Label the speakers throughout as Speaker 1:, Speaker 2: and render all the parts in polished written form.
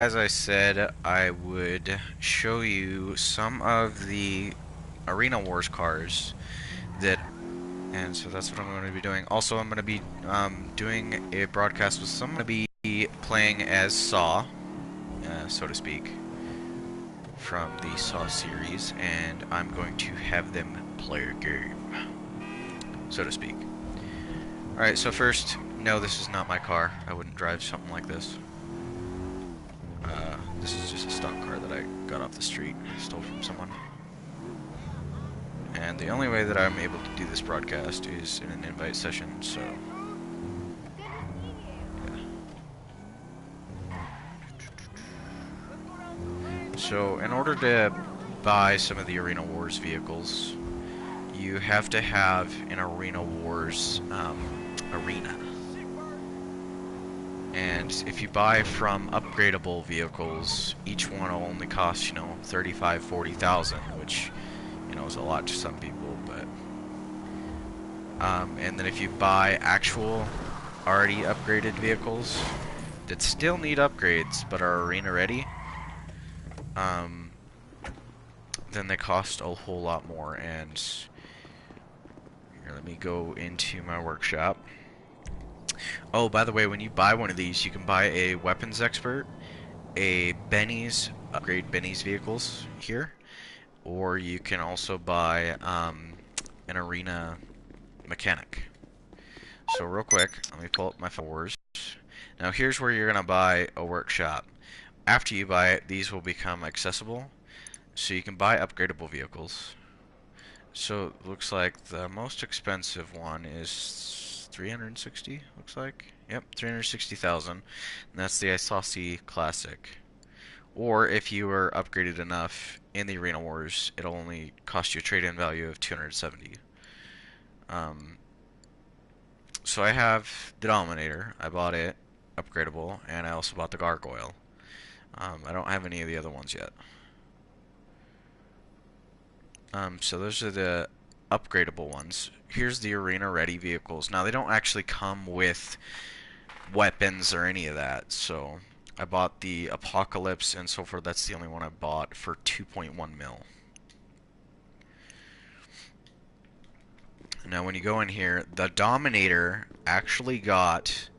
Speaker 1: As I said, I would show you some of the Arena Wars cars that, and so that's what I'm going to be doing. Also, I'm going to be doing a broadcast with someone. I'm going to be playing as Saw, so to speak, from the Saw series, and I'm going to have them play a game, so to speak. Alright, so first, no, this is not my car. I wouldn't drive something like this. This is just a stock car that I got off the street, stole from someone. And the only way that I'm able to do this broadcast is in an invite session, so... yeah. So, in order to buy some of the Arena Wars vehicles, you have to have an Arena Wars arena. And if you buy from upgradable vehicles, each one will only cost, 35, 40,000, which, is a lot to some people, but... and then if you buy actual, already upgraded vehicles that still need upgrades, but are arena ready, then they cost a whole lot more, and... here, let me go into my workshop. Oh, by the way, when you buy one of these, you can buy a weapons expert, a Benny's, upgrade Benny's vehicles here, or you can also buy an arena mechanic. So real quick, let me pull up my fours. Now here's where you're going to buy a workshop. After you buy it, these will become accessible, so you can buy upgradable vehicles. So it looks like the most expensive one is 360, looks like. Yep, 360,000. And that's the Isossi Classic. Or if you were upgraded enough in the Arena Wars, it'll only cost you a trade-in value of 270. So I have the Dominator. I bought it, upgradable, and I also bought the Gargoyle. I don't have any of the other ones yet. So those are the upgradable ones. Here's the arena ready vehicles. Now they don't actually come with weapons or any of that, so I bought the Apocalypse and so forth. That's the only one I bought for 2.1 mil. Now when you go in here, the Dominator actually got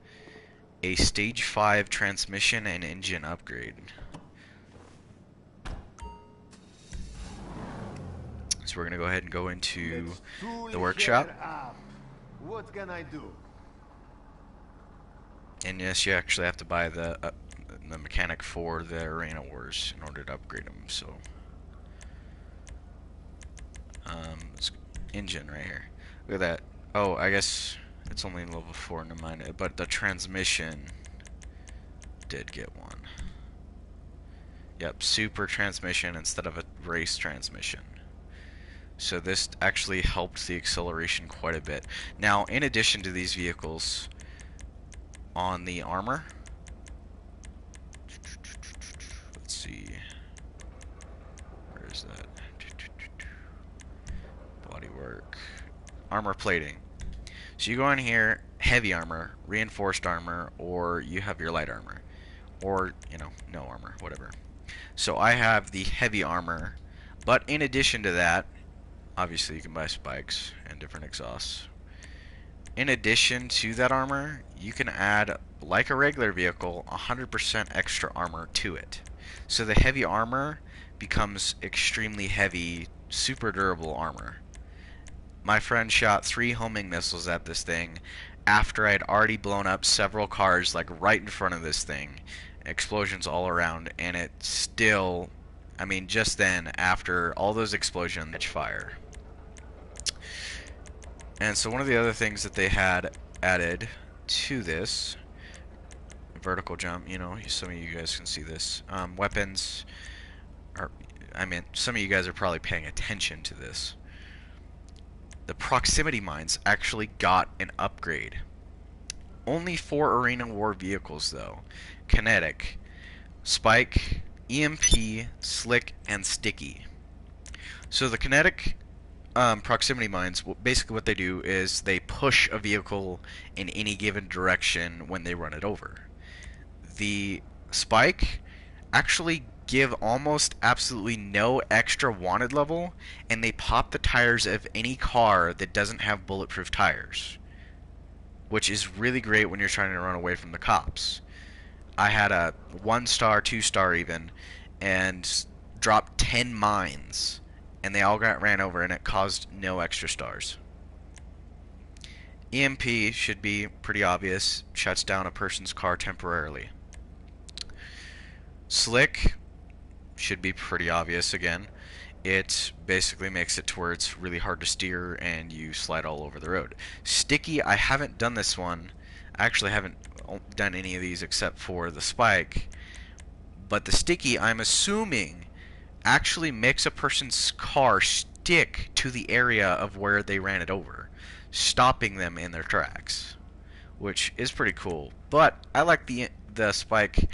Speaker 1: a stage 5 transmission and engine upgrade. So we're going to go ahead and go into the workshop.
Speaker 2: What can I do?
Speaker 1: And yes, you actually have to buy the mechanic for the Arena Wars in order to upgrade them. So, it's engine right here. Look at that. Oh, I guess it's only level 4, never mind. But the transmission did get one. Yep, super transmission instead of a race transmission. So this actually helped the acceleration quite a bit. Now, in addition to these vehicles, on the armor, let's see, where is that? Bodywork, armor plating. So you go in here, heavy armor, reinforced armor, or you have your light armor, or no armor, whatever. So I have the heavy armor, but in addition to that, obviously you can buy spikes and different exhausts. In addition to that armor, you can add, like a regular vehicle, 100% extra armor to it. So the heavy armor becomes extremely heavy, super durable armor. My friend shot 3 homing missiles at this thing after I'd already blown up several cars, like right in front of this thing. Explosions all around, and it still, just then, after all those explosions, catch fire. And so one of the other things that they had added to this vertical jump, some of you guys can see this. Weapons are, some of you guys are probably paying attention to this. The proximity mines actually got an upgrade. Only for Arena War vehicles though. Kinetic, Spike, EMP, Slick, and Sticky. So the kinetic proximity mines, basically what they do is they push a vehicle in any given direction when they run it over. The Spike actually give almost absolutely no extra wanted level, and they pop the tires of any car that doesn't have bulletproof tires, which is really great when you're trying to run away from the cops. I had a 1 star, 2 star even, and dropped 10 mines, and they all got ran over, and it caused no extra stars. EMP should be pretty obvious, shuts down a person's car temporarily. Slick should be pretty obvious again. It basically makes it to where it's really hard to steer and you slide all over the road. Sticky, I haven't done this one. I actually haven't done any of these except for the spike. But the sticky, I'm assuming, actually makes a person's car stick to the area of where they ran it over, stopping them in their tracks, which is pretty cool. But I like the spike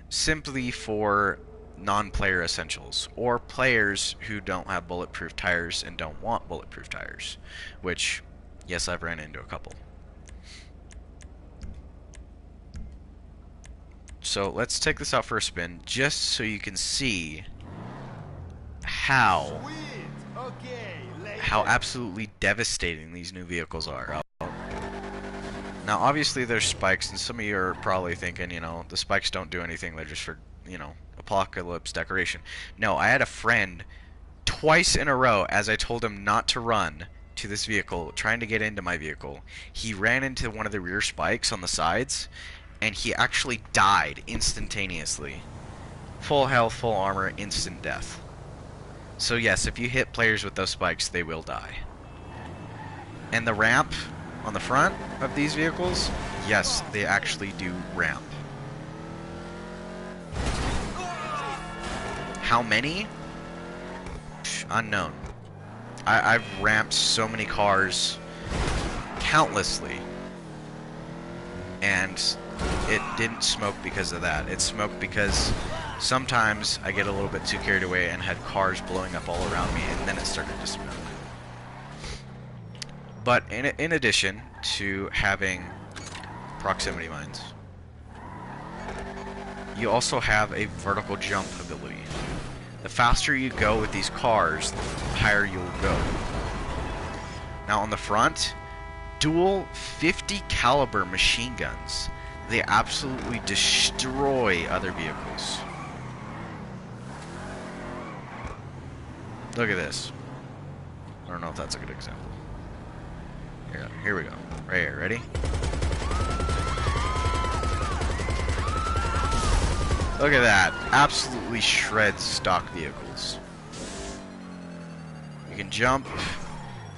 Speaker 1: simply for non-player essentials or players who don't have bulletproof tires and don't want bulletproof tires, which, yes, I've ran into a couple. So let's take this out for a spin just so you can see how absolutely devastating these new vehicles are. Now, obviously, there's spikes, and some of you are probably thinking, you know, the spikes don't do anything. They're just for, you know, apocalypse decoration. No, I had a friend twice in a row, as I told him not to run to this vehicle, trying to get into my vehicle. He ran into one of the rear spikes on the sides, and he actually died instantaneously. Full health, full armor, instant death. So yes, if you hit players with those spikes, they will die. And the ramp on the front of these vehicles, yes, they actually do ramp. How many? Unknown. I've ramped so many cars countlessly, and it didn't smoke because of that. It smoked because sometimes I get a little bit too carried away and had cars blowing up all around me, and then it started to smoke. But in addition to having proximity mines, you also have a vertical jump ability. The faster you go with these cars, the higher you'll go. Now on the front, dual 50 caliber machine guns. They absolutely destroy other vehicles. Look at this. I don't know if that's a good example. Here we go. Right here, ready? Look at that. Absolutely shreds stock vehicles. You can jump.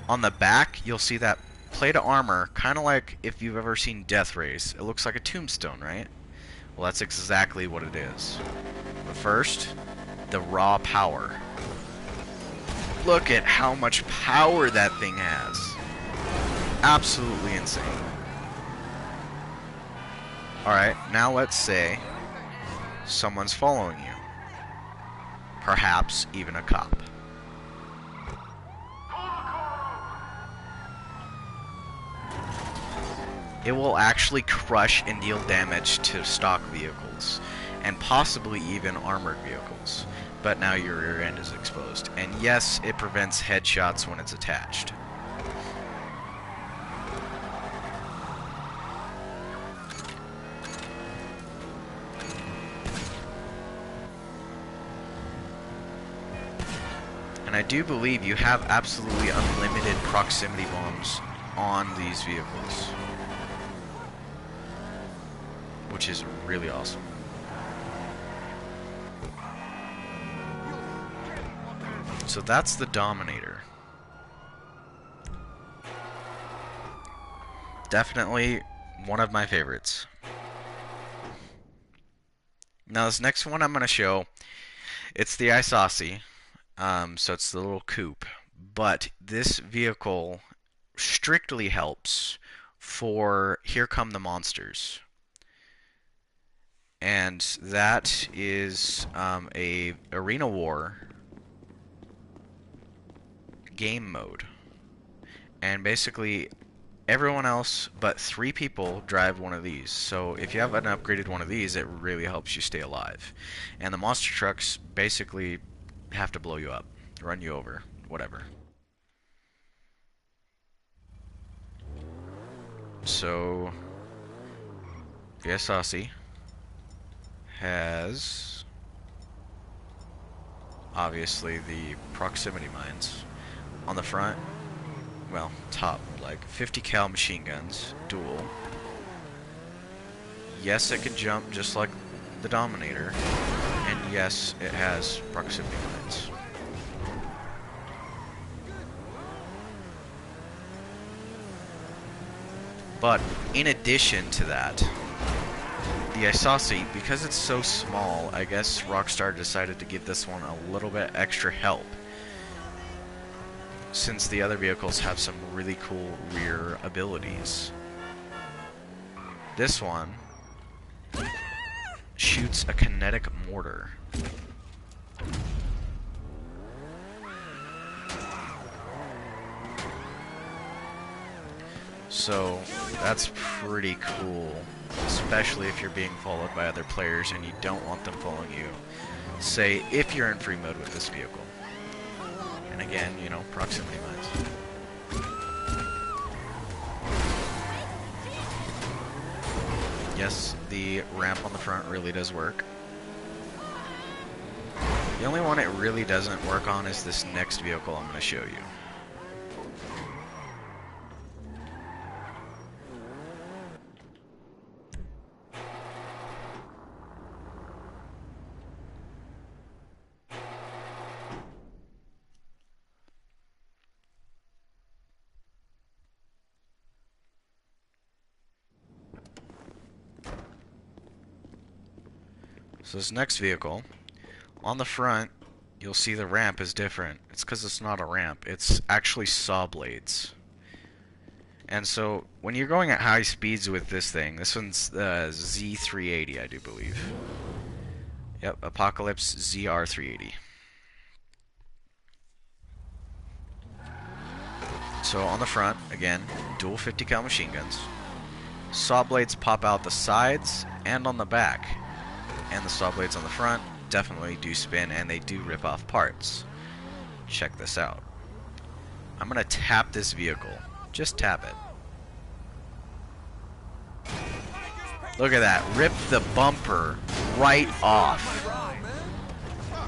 Speaker 1: On the back, you'll see that plate of armor, kind of like if you've ever seen Death Race. It looks like a tombstone, right? Well, that's exactly what it is. But first, the raw power. Look at how much power that thing has. Absolutely insane. Alright, now let's say someone's following you. Perhaps even a cop. It will actually crush and deal damage to stock vehicles, and possibly even armored vehicles. But now your rear end is exposed. And yes, it prevents headshots when it's attached. And I do believe you have absolutely unlimited proximity bombs on these vehicles, which is really awesome. So that's the Dominator. Definitely one of my favorites. Now this next one I'm going to show, it's the Isasi. So it's the little coupe. But this vehicle strictly helps for Here Come the Monsters. And that is a arena war game mode. And basically, Everyone else but 3 people drive one of these. So if you have an upgraded one of these, it really helps you stay alive. And the monster trucks basically have to blow you up, run you over, whatever. So Viasasi has obviously the proximity mines on the front. Well, top, like 50 cal machine guns, dual. Yes, it can jump just like the Dominator, and yes, it has proximity mines. But in addition to that, the Isasi, because it's so small, I guess Rockstar decided to give this one a little bit extra help, since the other vehicles have some really cool rear abilities. This one shoots a kinetic mortar. So that's pretty cool, especially if you're being followed by other players and you don't want them following you. Say, if you're in free mode with this vehicle. And again, you know, proximity mines. Yes, the ramp on the front really does work. The only one it really doesn't work on is this next vehicle I'm going to show you. So this next vehicle, on the front, you'll see the ramp is different. It's because it's not a ramp. It's actually saw blades. And so, when you're going at high speeds with this thing, this one's Z380, I do believe. Yep, Apocalypse ZR380. So on the front, again, dual 50 cal machine guns. Saw blades pop out the sides and on the back. And the saw blades on the front definitely do spin, and they do rip off parts. Check this out. I'm gonna tap this vehicle. Just tap it. Look at that. Rip the bumper right off.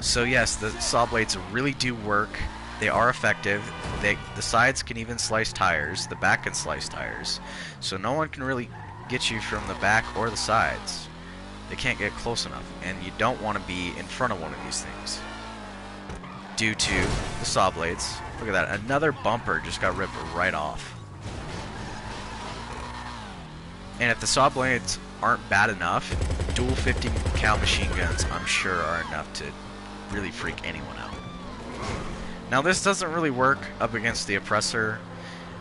Speaker 1: So yes, the saw blades really do work. They are effective. The sides can even slice tires. The back can slice tires. So no one can really get you from the back or the sides. They can't get close enough, and you don't want to be in front of one of these things due to the saw blades. Look at that, another bumper just got ripped right off. And if the saw blades aren't bad enough, dual 50 cal machine guns, I'm sure, are enough to really freak anyone out. Now this doesn't really work up against the oppressor.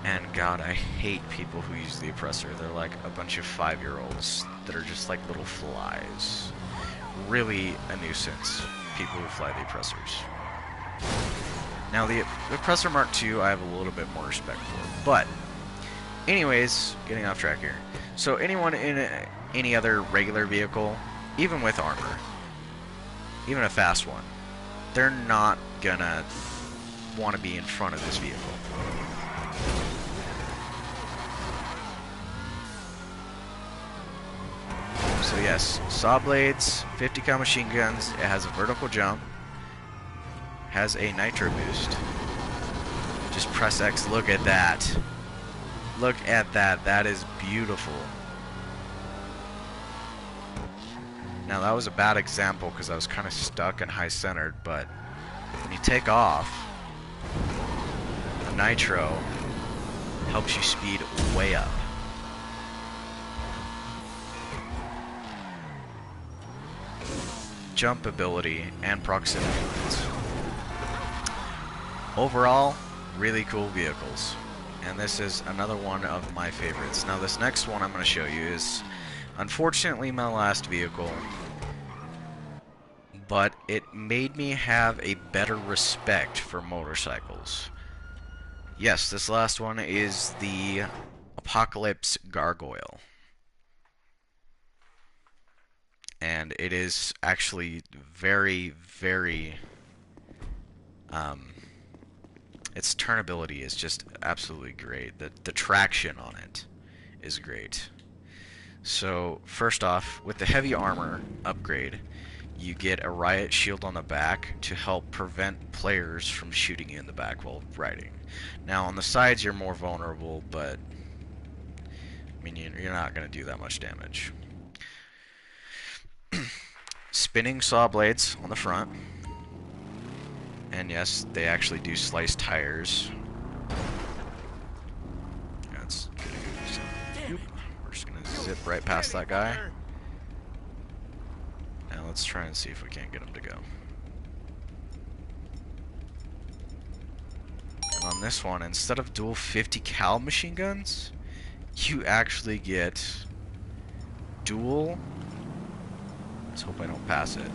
Speaker 1: And God, I hate people who use the oppressor. They're like a bunch of 5-year-olds that are just like little flies. Really a nuisance, people who fly the oppressors. Now the oppressor Mark II I have a little bit more respect for. But, anyways, getting off track here. So anyone in any other regular vehicle, even with armor, even a fast one, they're not gonna want to be in front of this vehicle. So yes, saw blades, 50 cal machine guns, it has a vertical jump, has a nitro boost. Just press X, look at that. Look at that, that is beautiful. Now that was a bad example because I was kind of stuck and high centered, but when you take off, the nitro helps you speed way up. Jump ability and proximity lines. Overall, really cool vehicles. And this is another one of my favorites. Now this next one I'm going to show you is unfortunately my last vehicle, but it made me have a better respect for motorcycles. Yes, this last one is the Apocalypse Gargoyle. And it is actually very, very um, its turnability is just absolutely great. The traction on it is great. So first off, with the heavy armor upgrade, you get a riot shield on the back to help prevent players from shooting you in the back while riding. Now on the sides you're more vulnerable, but I mean you're not going to do that much damage. Spinning saw blades on the front. And yes, they actually do slice tires. That's good. We're just gonna zip right past that guy. Now let's try and see if we can't get him to go. And on this one, instead of dual 50 cal machine guns, you actually get dual. Let's hope I don't pass it.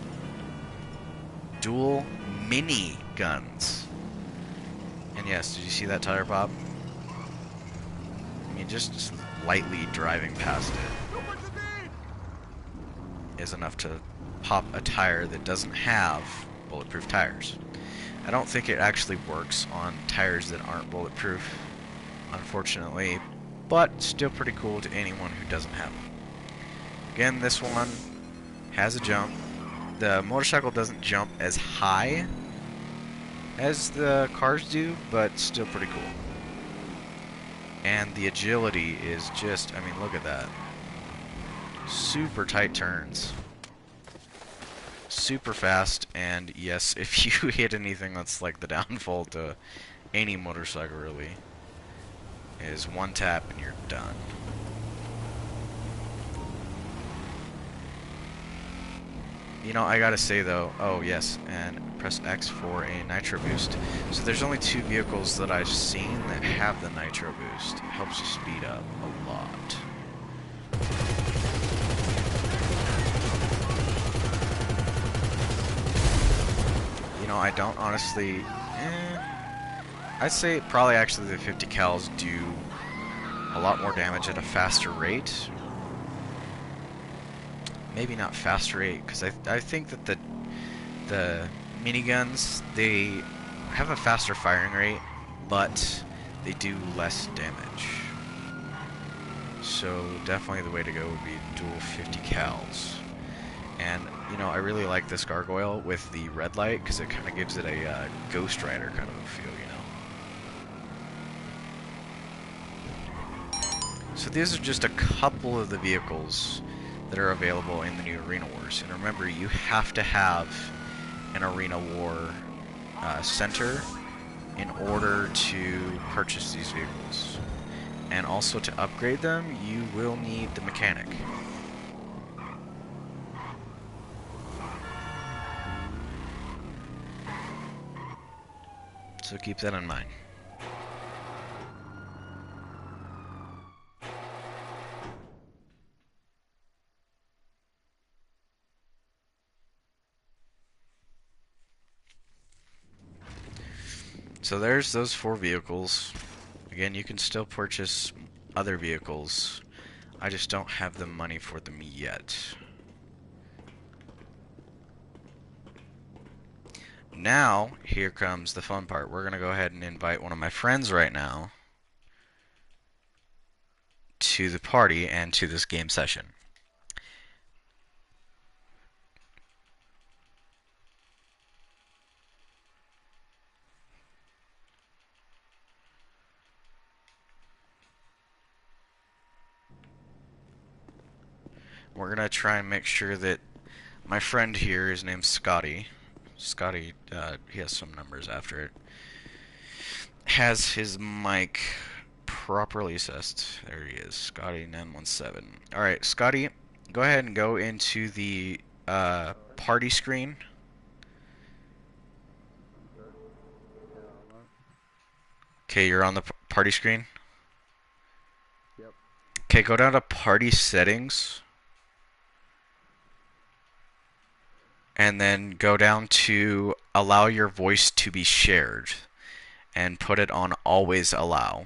Speaker 1: Dual mini guns. And yes, did you see that tire pop? I mean, just lightly driving past it is enough to pop a tire that doesn't have bulletproof tires. I don't think it actually works on tires that aren't bulletproof, unfortunately, but still pretty cool to anyone who doesn't have them. Again, this one has a jump. The motorcycle doesn't jump as high as the cars do, but still pretty cool. And the agility is just, I mean, look at that. Super tight turns. Super fast, and yes, if you hit anything, that's like the downfall to any motorcycle really, is one tap and you're done. You know, I gotta say though, oh yes, and press X for a nitro boost. So there's only 2 vehicles that I've seen that have the nitro boost. It helps you speed up a lot. You know, I don't honestly, I'd say probably actually the 50 cals do a lot more damage at a faster rate. Maybe not faster rate, because I think that the miniguns, they have a faster firing rate, but they do less damage. So definitely the way to go would be dual 50 cals. And, you know, I really like this gargoyle with the red light, because it kind of gives it a Ghost Rider kind of a feel, you know? So these are just a couple of the vehicles that are available in the new Arena Wars. And remember, you have to have an Arena War center in order to purchase these vehicles. And also to upgrade them, you will need the mechanic. So keep that in mind. So there's those 4 vehicles. Again, you can still purchase other vehicles. I just don't have the money for them yet. Now, here comes the fun part. We're going to go ahead and invite one of my friends right now to the party and to this game session. We're going to try and make sure that my friend here, his name's Scotty. Scotty, he has some numbers after it, has his mic properly assessed. There he is, Scotty917. Alright, Scotty, go ahead and go into the party screen. Okay, you're on the party screen?
Speaker 3: Yep.
Speaker 1: Okay, go down to party settings. And then go down to allow your voice to be shared. And put it on always allow.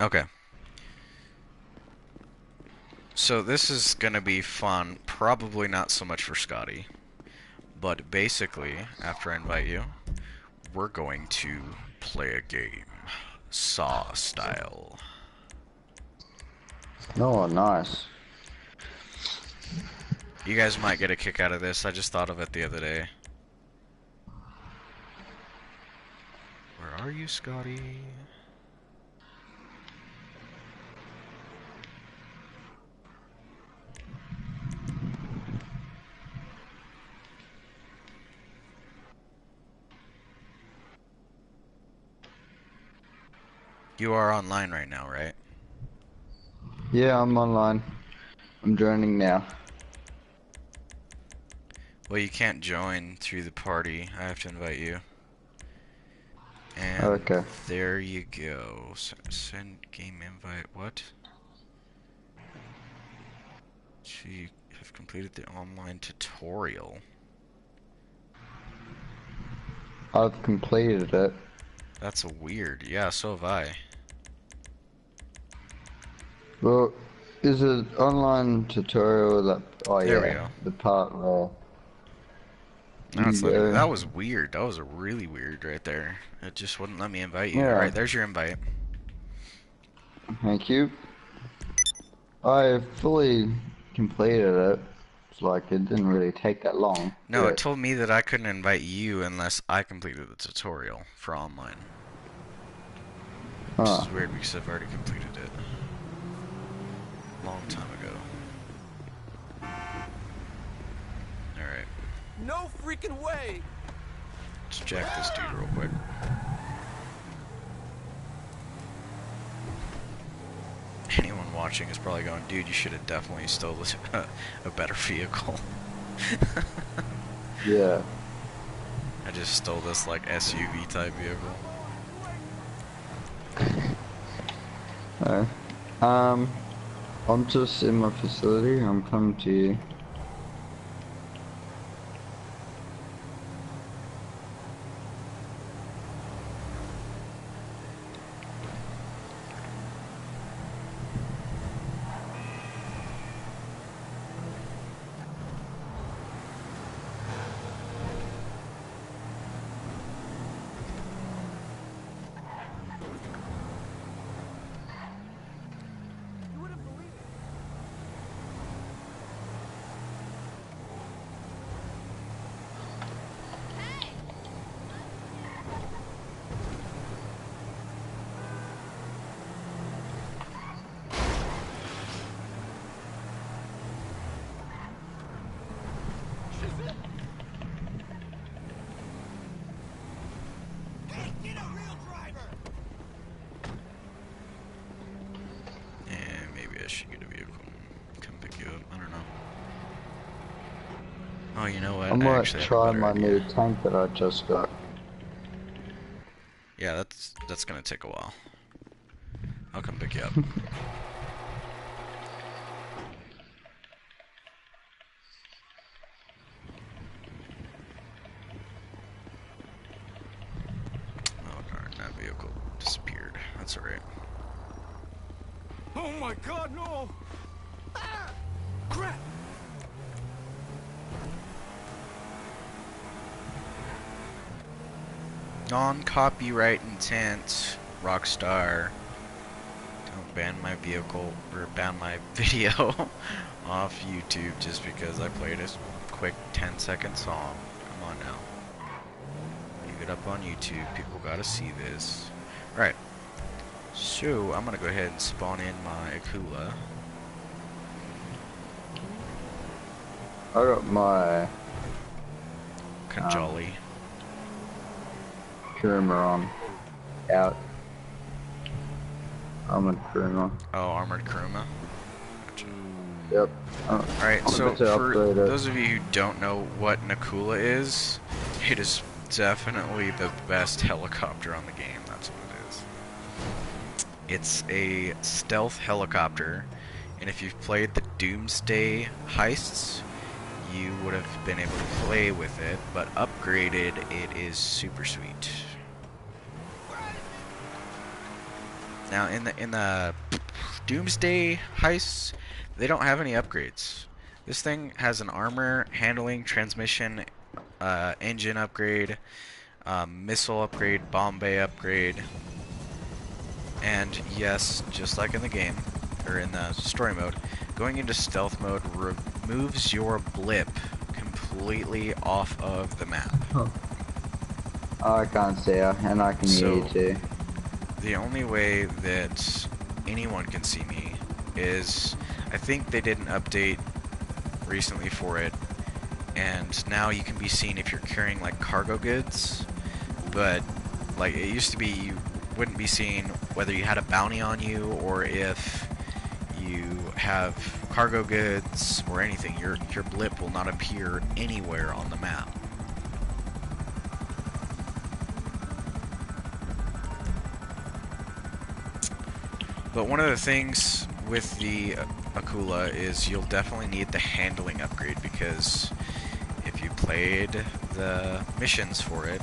Speaker 1: Okay. So this is gonna be fun. Probably not so much for Scotty. But basically, after I invite you, we're going to play a game. Saw style.
Speaker 3: Oh, nice.
Speaker 1: You guys might get a kick out of this. I just thought of it the other day. Where are you, Scotty? You are online right now, right?
Speaker 3: Yeah, I'm online. I'm joining now.
Speaker 1: Well, you can't join through the party. I have to invite you. And
Speaker 3: Okay.
Speaker 1: there you go. Send game invite. What? So you have completed the online tutorial.
Speaker 3: I've completed it.
Speaker 1: That's weird. Yeah, so have I.
Speaker 3: Well, is it online tutorial that? Oh
Speaker 1: There we
Speaker 3: yeah,
Speaker 1: go.
Speaker 3: the part where
Speaker 1: Now
Speaker 3: you
Speaker 1: it's letting me.
Speaker 3: go.
Speaker 1: That was weird. That was a really weird right there. It just wouldn't let me invite you.
Speaker 3: Yeah.
Speaker 1: Alright, there's your invite.
Speaker 3: Thank you. I fully completed it. It's like it didn't really take that long.
Speaker 1: No, it
Speaker 3: But
Speaker 1: told me that I couldn't invite you unless I completed the tutorial for online. Which
Speaker 3: huh.
Speaker 1: is weird because I've already completed it. Long time ago. Alright.
Speaker 4: No freaking way!
Speaker 1: Let's jack this dude real quick. Anyone watching is probably going, dude, you should have definitely stole a better vehicle.
Speaker 3: Yeah.
Speaker 1: I just stole this, like, SUV type vehicle.
Speaker 3: Uh, I'm just in my facility. I'm coming to you.
Speaker 4: You wouldn't believe it. Hey, get a real driver!
Speaker 1: And maybe I should get a vehicle and come pick you up. I don't know. Oh, you know
Speaker 3: I
Speaker 1: what? I
Speaker 3: might
Speaker 1: actually have a
Speaker 3: try
Speaker 1: better
Speaker 3: my new
Speaker 1: idea.
Speaker 3: tank that I just got.
Speaker 1: Yeah, that's gonna take a while. I'll come pick you up. Oh darn, that vehicle disappeared. That's alright.
Speaker 4: Oh my god, no! Ah! Crap!
Speaker 1: Non-copyright intent, Rockstar. Don't ban my vehicle or ban my video off YouTube just because I played a quick 10-second song. Come on now. Leave it up on YouTube. People gotta see this. Right. So I'm gonna go ahead and spawn in my Akula.
Speaker 3: I got my
Speaker 1: Kanjali.
Speaker 3: Kuruma on. Out. I'm a Kuruma.
Speaker 1: Oh, Armored Kuruma. Gotcha.
Speaker 3: Yep.
Speaker 1: Alright,
Speaker 3: I'm
Speaker 1: so
Speaker 3: about to
Speaker 1: for
Speaker 3: upgrade it.
Speaker 1: those of you who don't know what an Akula is, it is definitely the best helicopter on the game. That's what it is. It's a stealth helicopter, and if you've played the Doomsday heists, you would have been able to play with it, but upgraded, it is super sweet. Now in the Doomsday heists, they don't have any upgrades. This thing has an armor, handling, transmission, engine upgrade, missile upgrade, bomb bay upgrade, and yes, just like in the game, or in the story mode, going into stealth mode removes your blip completely off of the map.
Speaker 3: I can't see her, and I can hear you
Speaker 1: So
Speaker 3: too.
Speaker 1: the only way that anyone can see me is, I think they did an update recently for it, and now you can be seen if you're carrying like cargo goods, but like it used to be you wouldn't be seen whether you had a bounty on you or if you have cargo goods or anything. Your blip will not appear anywhere on the map. But one of the things with the Akula is you'll definitely need the handling upgrade, because if you played the missions for it,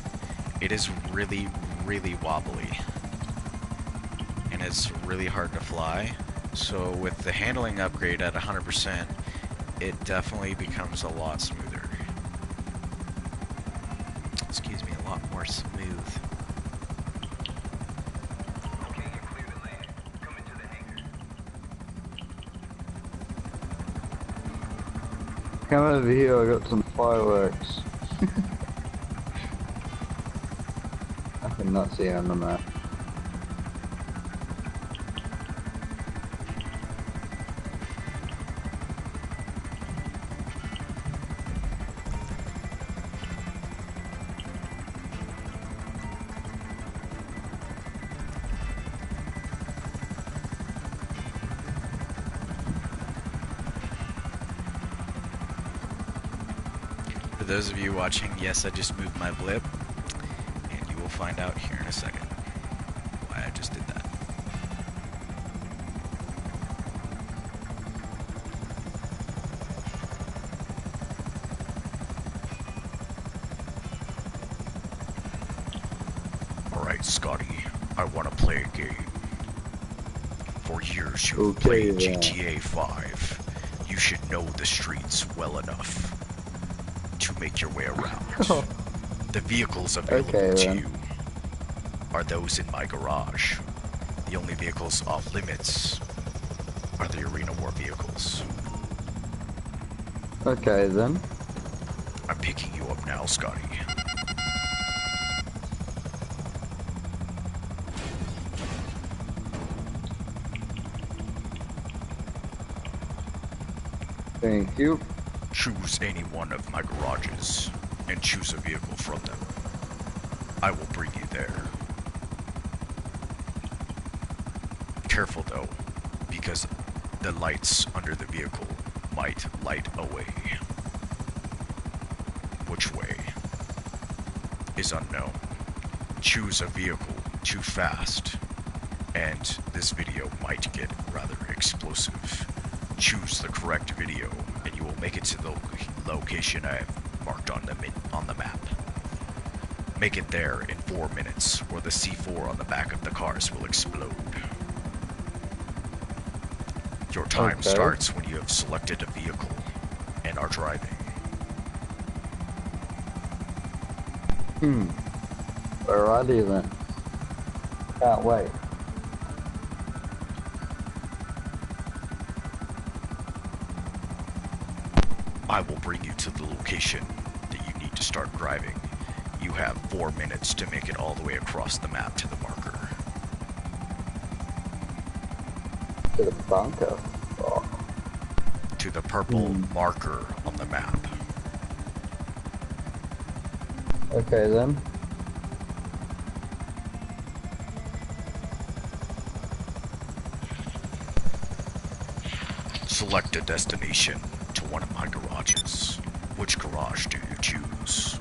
Speaker 1: it is really, really wobbly. And it's really hard to fly. So with the handling upgrade at 100%, it definitely becomes a lot smoother. Excuse me, a lot more smooth.
Speaker 3: Come over here, I got some fireworks. I cannot see on the map.
Speaker 1: For those of you watching, yes, I just moved my blip, and you will find out here in a second why I just did that. Alright, Scotty, I want to play a game. For years you've
Speaker 3: Okay,
Speaker 1: played
Speaker 3: then.
Speaker 1: GTA5. You should know the streets well enough to make your way around. The vehicles available
Speaker 3: Okay,
Speaker 1: to
Speaker 3: then.
Speaker 1: you are those in my garage. The only vehicles off limits are the arena war vehicles.
Speaker 3: Okay then.
Speaker 1: I'm picking you up now, Scotty.
Speaker 3: Thank you.
Speaker 1: Choose any one of my garages and choose a vehicle from them. I will bring you there. Careful though, because the lights under the vehicle might light away. Which way is unknown. Choose a vehicle too fast, and this video might get rather explosive. Choose the correct video, and you will make it to the location I have marked on the map. Make it there in 4 minutes, or the C4 on the back of the cars will explode. Your time
Speaker 3: Okay.
Speaker 1: starts when you have selected a vehicle and are driving.
Speaker 3: Alrighty then. Can't wait.
Speaker 1: I will bring you to the location that you need to start driving. You have 4 minutes to make it all the way across the map to the marker.
Speaker 3: To the bunker. Oh.
Speaker 1: To the purple marker on the map.
Speaker 3: Okay then.
Speaker 1: Select a destination to one of my garages. Which garage do you choose?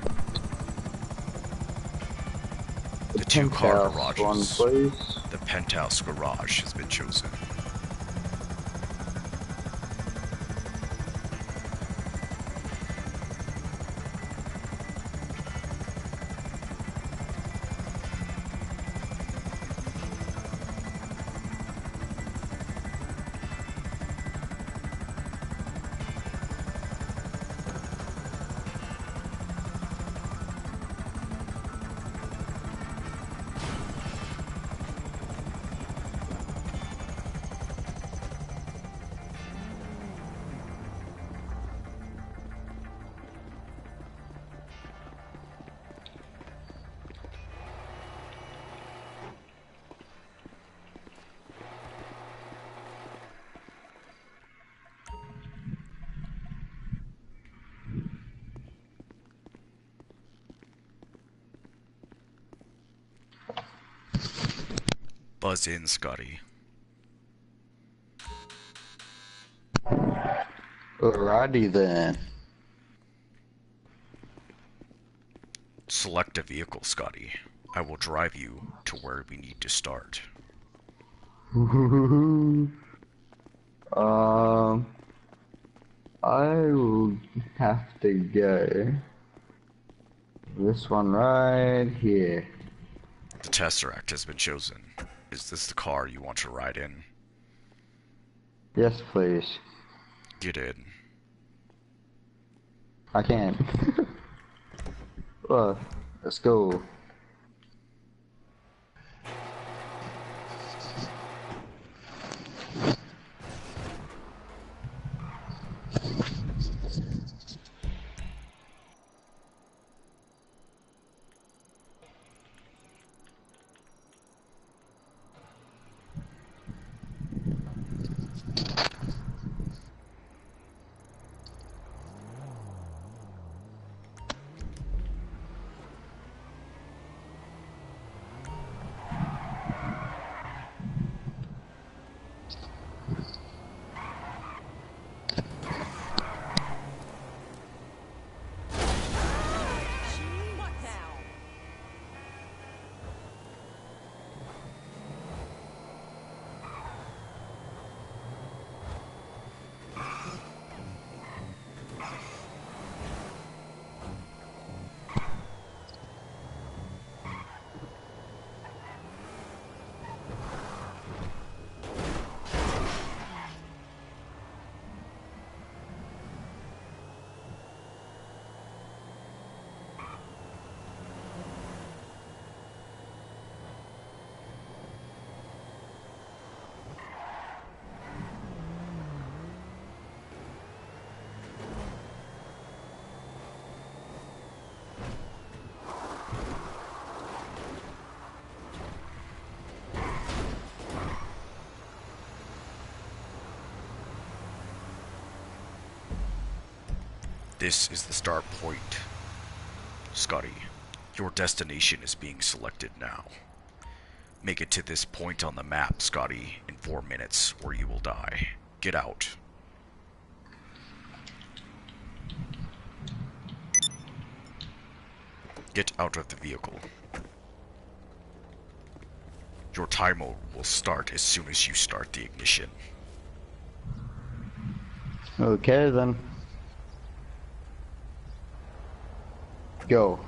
Speaker 1: The two car
Speaker 3: Penthouse
Speaker 1: garages.
Speaker 3: one, please.
Speaker 1: The penthouse garage has been chosen. buzz in, Scotty.
Speaker 3: Alrighty then.
Speaker 1: Select a vehicle, Scotty. I will drive you to where we need to start.
Speaker 3: um, I will have to go. This one right here.
Speaker 1: The Tesseract has been chosen. Is this the car you want to ride in?
Speaker 3: Yes, please.
Speaker 1: Get in.
Speaker 3: I can't. Well, let's go.
Speaker 4: What now?
Speaker 1: This is the start point. Scotty, your destination is being selected now. Make it to this point on the map, Scotty, in 4 minutes, or you will die. Get out. Get out of the vehicle. Your timer will start as soon as you start the ignition.
Speaker 3: Okay then. Go.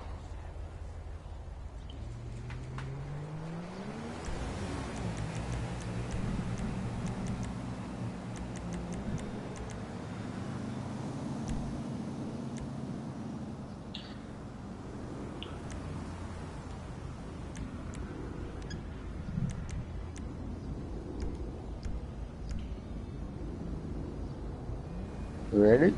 Speaker 3: Ready?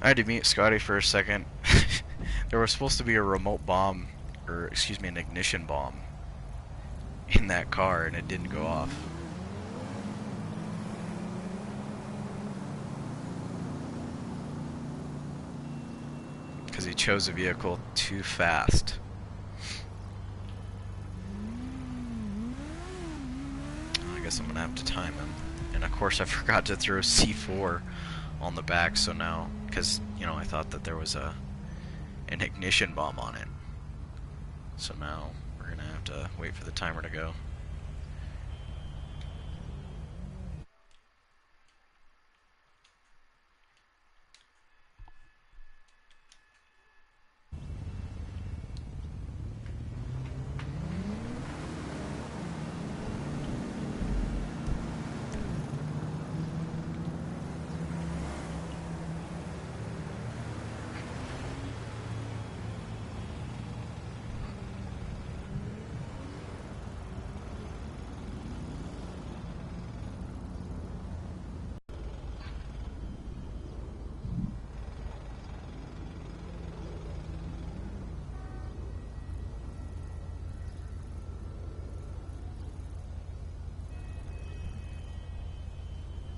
Speaker 1: I had to mute Scotty for a second. There was supposed to be a remote bomb, or excuse me, an ignition bomb in that car, and it didn't go off. Because he chose a vehicle too fast. I guess I'm gonna have to time him. And of course I forgot to throw C4 on the back, so now, because, you know, I thought that there was an ignition bomb on it. So now we're gonna have to wait for the timer to go.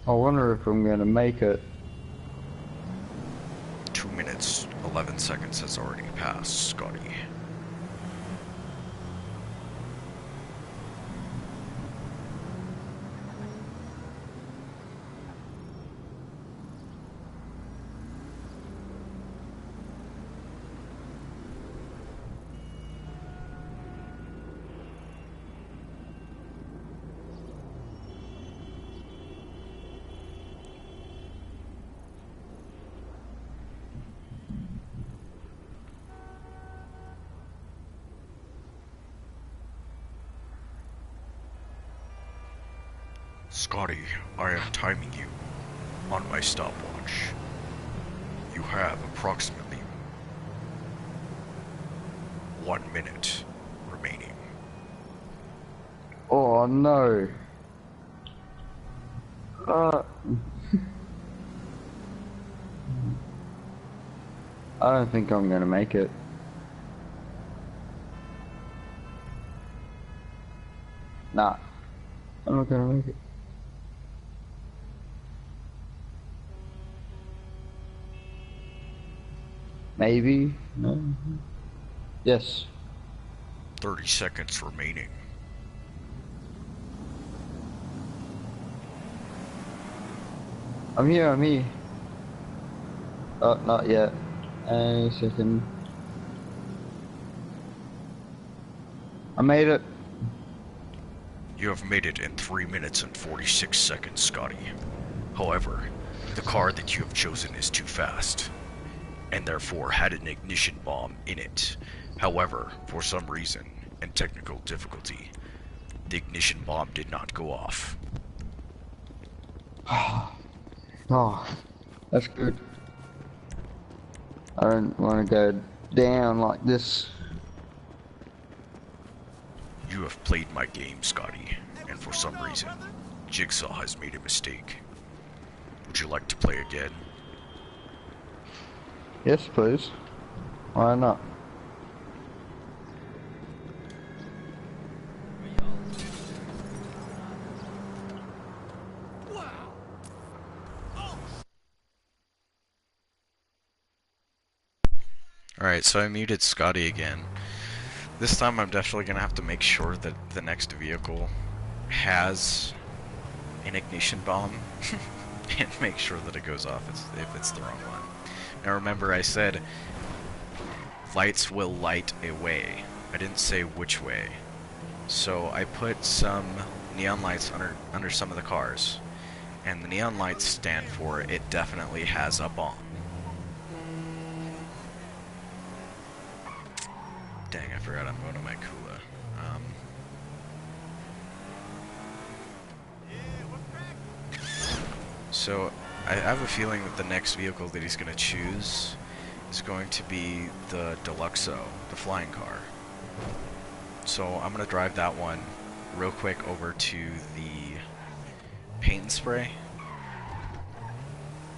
Speaker 3: I wonder if I'm gonna make it.
Speaker 1: 2 minutes, 11 seconds has already passed, Scotty. Scotty, I am timing you on my stopwatch. You have approximately 1 minute remaining.
Speaker 3: Oh no. Uh, I don't think I'm gonna make it. Nah, I'm not gonna make it. Maybe? No. Yes.
Speaker 1: 30 seconds remaining.
Speaker 3: I'm here, I'm here. Oh, not yet. A second. I made it.
Speaker 1: You have made it in 3 minutes and 46 seconds, Scotty. However, the car that you have chosen is too fast, and therefore had an ignition bomb in it. However, for some reason and technical difficulty, the ignition bomb did not go off.
Speaker 3: Oh, that's good. I don't want to go down like this.
Speaker 1: You have played my game, Scotty, and for some reason, Jigsaw has made a mistake. Would you like to play again?
Speaker 3: Yes, please. Why not?
Speaker 1: Alright, so I muted Scotty again. This time I'm definitely gonna have to make sure that the next vehicle has an ignition bomb and make sure that it goes off if it's the wrong one. Now remember, I said lights will light a way. I didn't say which way. So I put some neon lights under some of the cars, and the neon lights stand for it definitely has a bomb. Dang, I forgot I'm going to my Kula. So I have a feeling that the next vehicle that he's going to choose is going to be the Deluxo, the flying car. So I'm going to drive that one real quick over to the paint and spray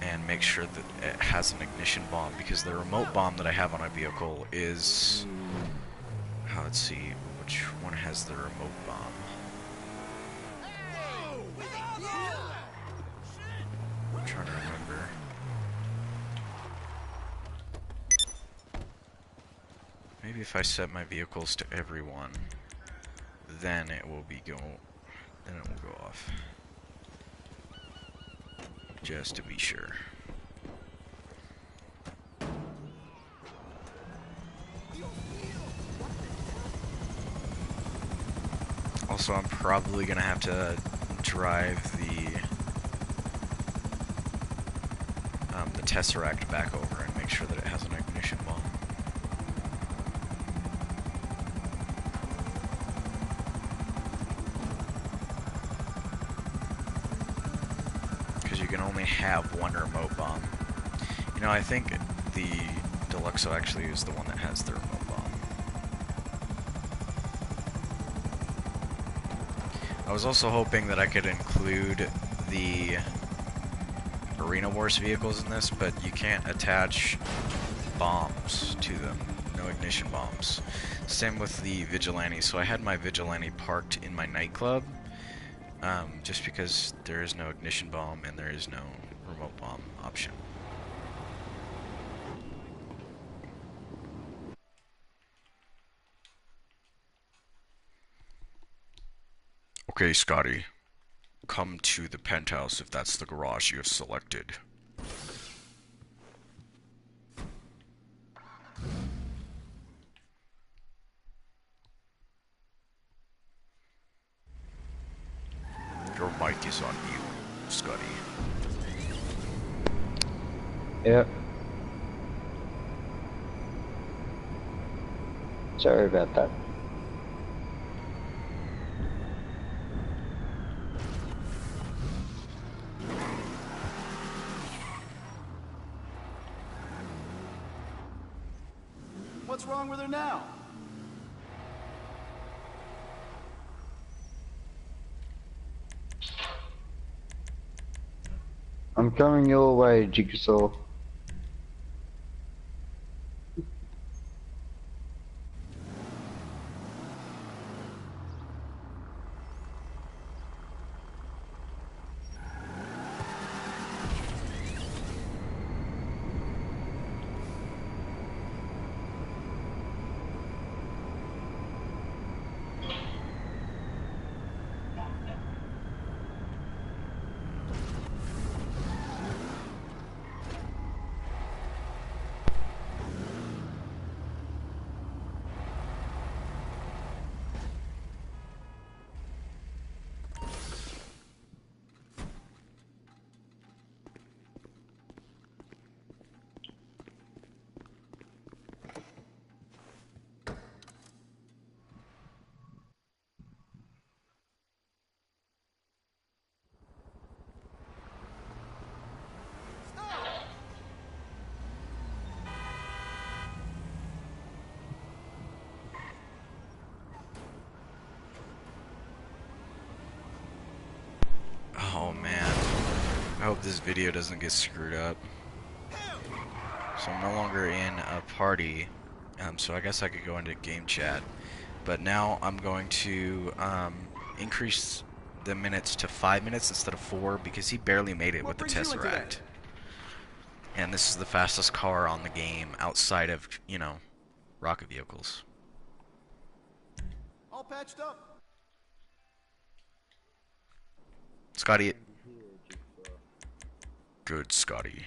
Speaker 1: and make sure that it has an ignition bomb, because the remote bomb that I have on my vehicle is... let's see, which one has the remote bomb? I'm trying to remember. Maybe if I set my vehicles to everyone, then it will go off. Just to be sure. Also, I'm probably gonna have to drive the Tesseract back over and make sure that it has an ignition bomb. Because you can only have one remote bomb. You know, I think the Deluxo actually is the one that has the remote bomb. I was also hoping that I could include the Arena Wars vehicles in this, but you can't attach bombs to them. No ignition bombs. Same with the Vigilante. So I had my Vigilante parked in my nightclub, just because there is no ignition bomb and there is no remote bomb option. Okay, Scotty. Come to the penthouse if that's the garage you have selected. Your mic is on mute, Scotty.
Speaker 3: Yep. Sorry about that.
Speaker 2: What's wrong with her now?
Speaker 3: I'm coming your way, Jigsaw.
Speaker 1: Oh man. I hope this video doesn't get screwed up. So I'm no longer in a party, so I guess I could go into game chat. But now I'm going to increase the minutes to 5 minutes instead of 4 because he barely made it with
Speaker 2: What
Speaker 1: the
Speaker 2: brings you into that?
Speaker 1: Tesseract. And this is the fastest car on the game outside of, you know, rocket vehicles.
Speaker 2: All patched up?
Speaker 1: Scotty. Good, Scotty.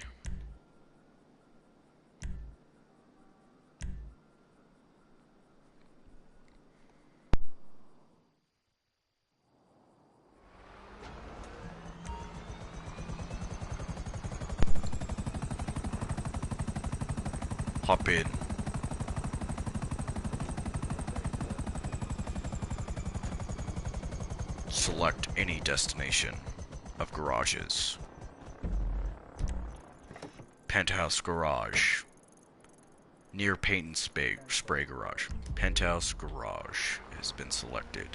Speaker 1: Hop in. Select any destination of garages. Penthouse garage. Near paint and spray garage. Penthouse garage has been selected.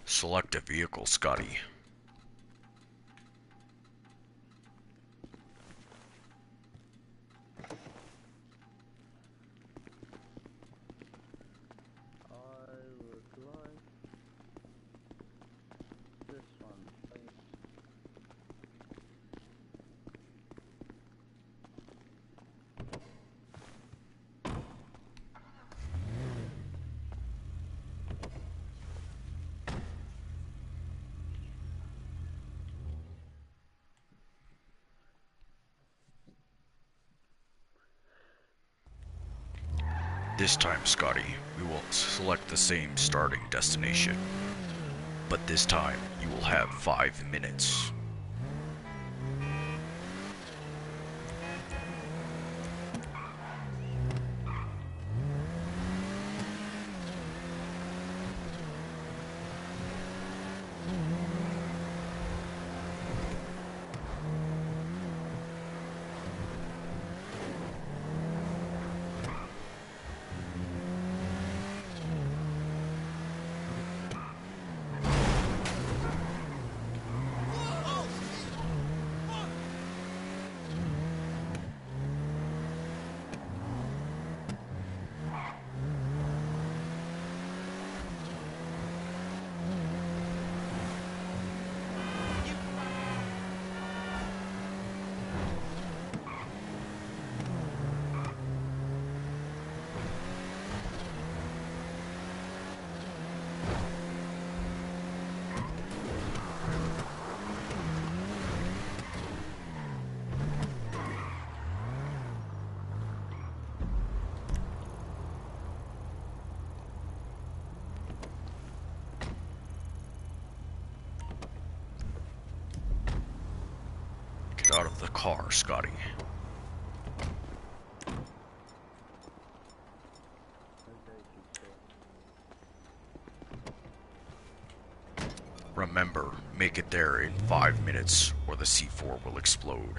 Speaker 1: Select a vehicle, Scotty.
Speaker 5: I would like this one, please.
Speaker 1: This time, Scotty, we will select the same starting destination. But this time, you will have 5 minutes. car, Scotty.
Speaker 5: Okay, Chico.
Speaker 1: Remember, make it there in 5 minutes or the C4 will explode.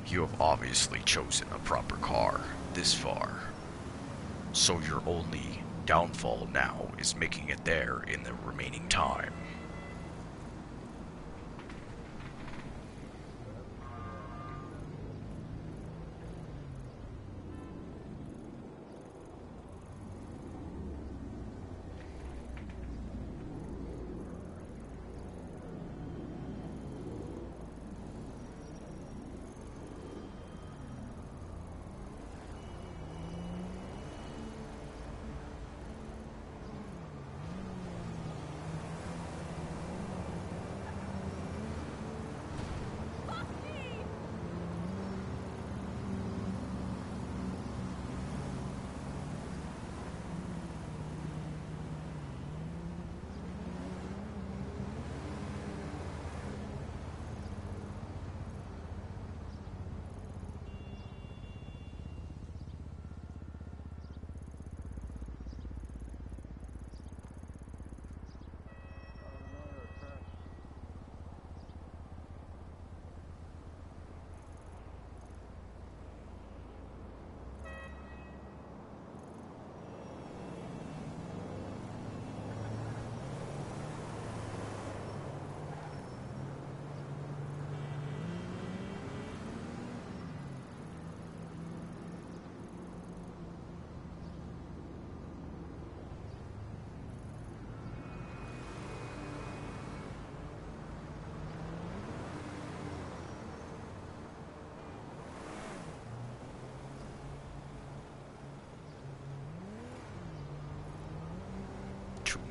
Speaker 1: You have obviously chosen a proper car this far. So your only downfall now is making it there in the remaining time.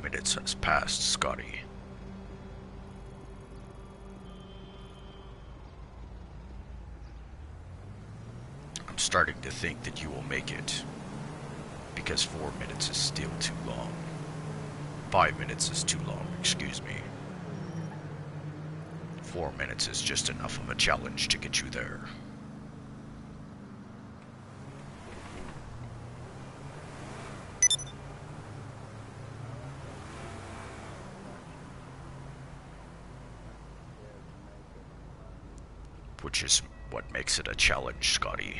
Speaker 1: Minutes has passed, Scotty. I'm starting to think that you will make it. Because 4 minutes is still too long. 5 minutes is too long, excuse me. 4 minutes is just enough of a challenge to get you there. Which is what makes it a challenge, Scotty.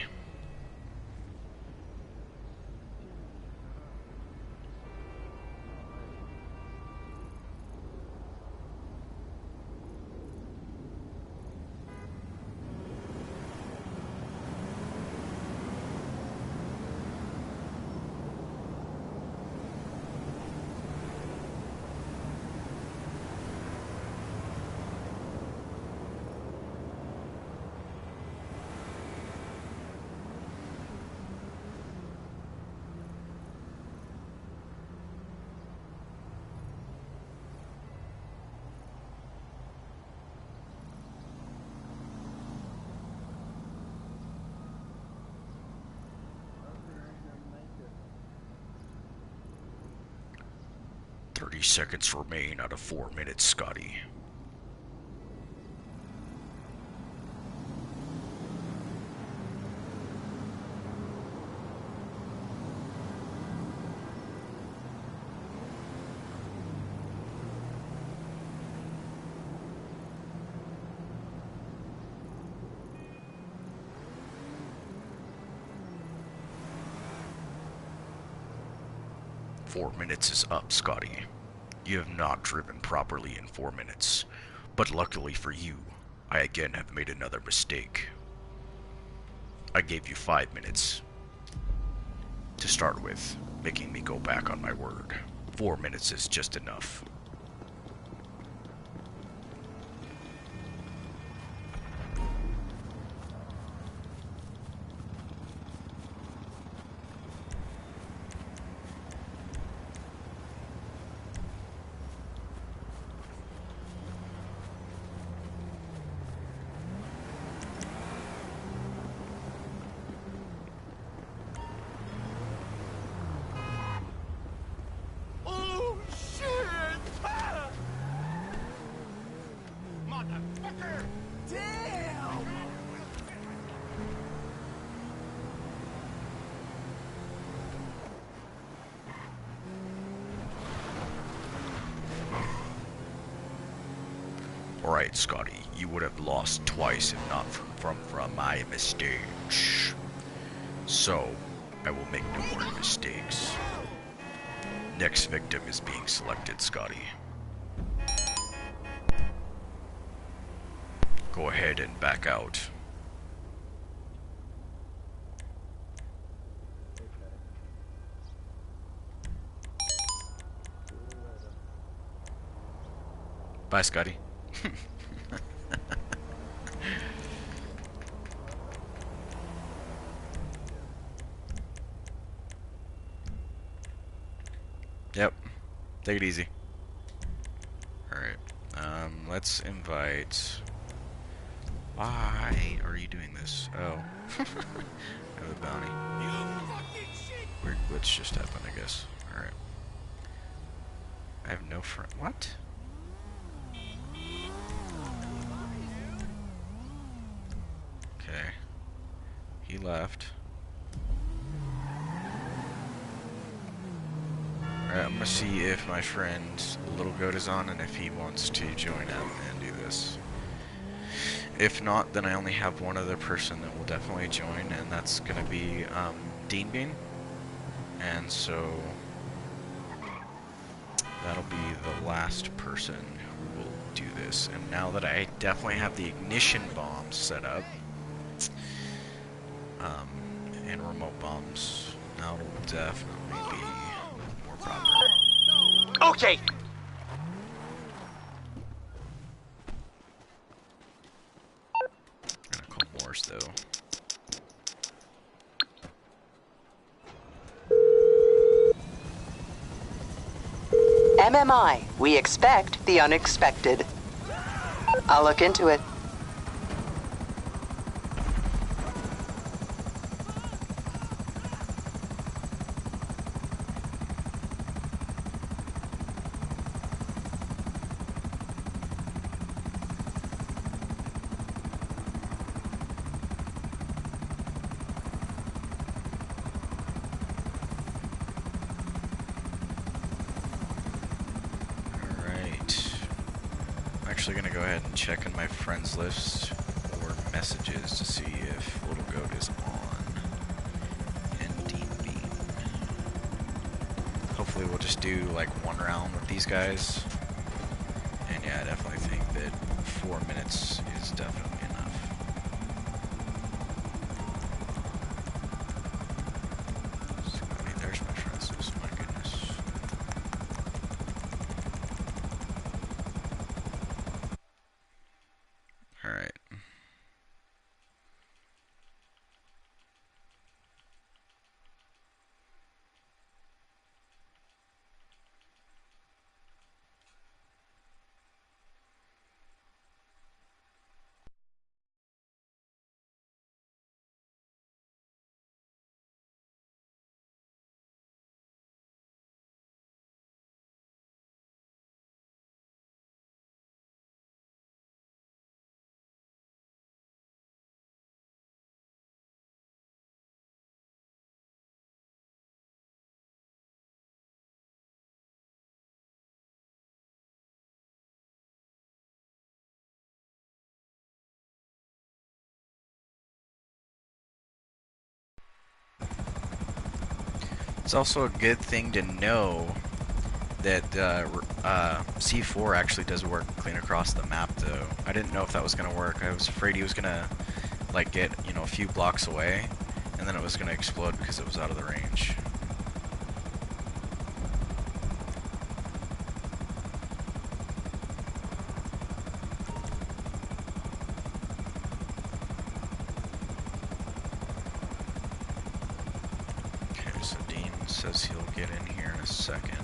Speaker 5: Make it.
Speaker 1: 30 seconds remain out of 4 minutes, Scotty. Four minutes is up, Scotty. You have not driven properly in 4 minutes, but luckily for you, I again have made another mistake. I gave you 5 minutes to start with, making me go back on my word. 4 minutes is just enough. Alright, Scotty, you would have lost twice if not from my mistakes. So, I will make no more mistakes. Next victim is being selected, Scotty. Go ahead and back out.
Speaker 5: Okay. See you later.
Speaker 1: Bye, Scotty. Yep. Take it easy. Alright. Let's invite... Why are you doing this? Oh. I have a bounty. Weird glitch just happened, I guess. Alright. I have no friend. What? Okay. He left. Alright, I'm gonna see if my friend Little Goat is on and if he wants to join up and do this. If not, then I only have one other person that will definitely join, and that's gonna be Dean Bean. And so that'll be the last person who will do this. And now that I definitely have the ignition bombs set up, and remote bombs, now it'll definitely be more proper.
Speaker 4: Okay.
Speaker 1: I'm gonna call Morse though.
Speaker 6: MMI, we expect the unexpected. I'll look into it.
Speaker 1: Alright. I'm actually gonna go ahead and check in my friends list for messages to see if Little Goat is on. And Dean Bean. Hopefully we'll just do like one round with these guys. And yeah, I definitely think that 4 minutes is definitely enough. Scotty, there's my friends list, my goodness. Alright. It's also a good thing to know that C4 actually does work clean across the map, though. I didn't know if that was gonna work. I was afraid he was gonna, like, get, you know, a few blocks away, and then it was gonna explode because it was out of the range. Okay, so Dean says he'll get in here in a second.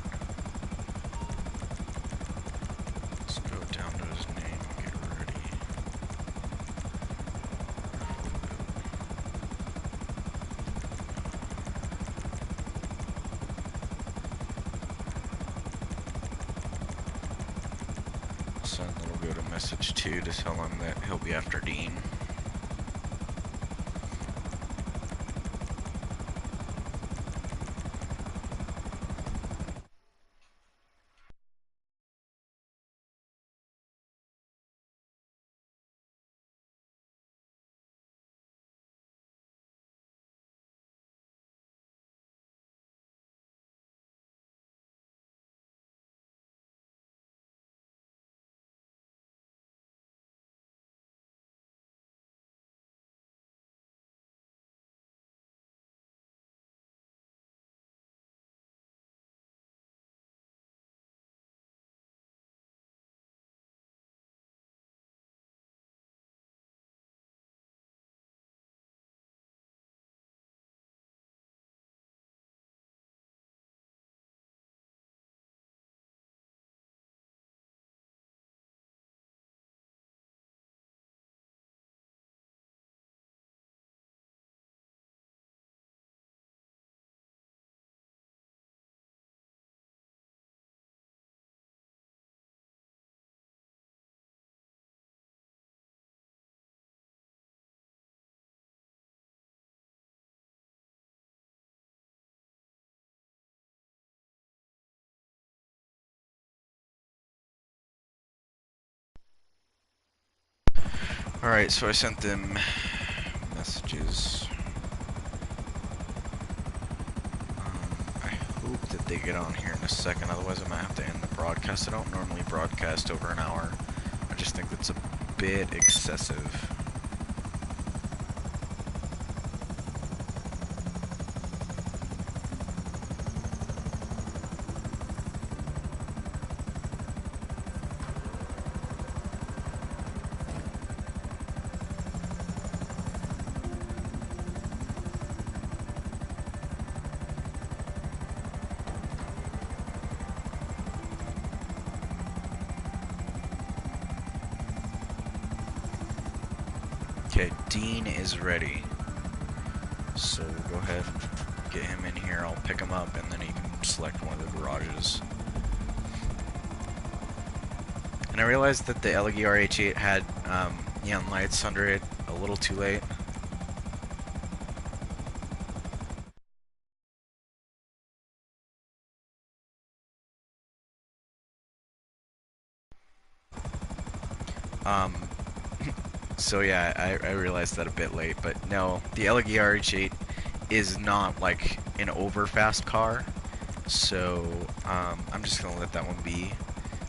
Speaker 1: Let's go down to his name and get ready. Send Little Goat a message too to tell him that he'll be after Dean. Alright, so I sent them messages. I hope that they get on here in a second, otherwise I might have to end the broadcast. I don't normally broadcast over an hour. I just think that's a bit excessive. Okay, Dean is ready. So we'll go ahead and get him in here. I'll pick him up and then he can select one of the garages. And I realized that the LG RH8 had neon lights under it a little too late. So yeah, I realized that a bit late, but no, the LG RH8 is not like an over fast car, so I'm just gonna let that one be.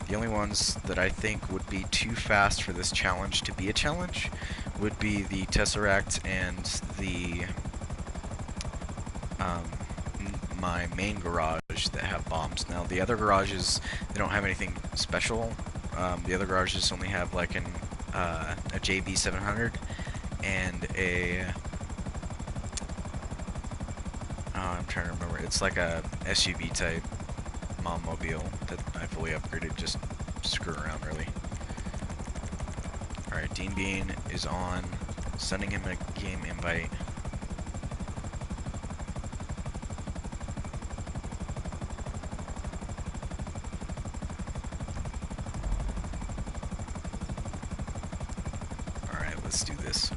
Speaker 1: The only ones that I think would be too fast for this challenge to be a challenge would be the Tesseract and the my main garage that have bombs. Now the other garages, they don't have anything special. The other garages only have like a JB700 and a I'm trying to remember. It's like a SUV type mobile that I fully upgraded just to screw around really. Alright, Dean Bean is on. Sending him a game invite. Alright, let's do this.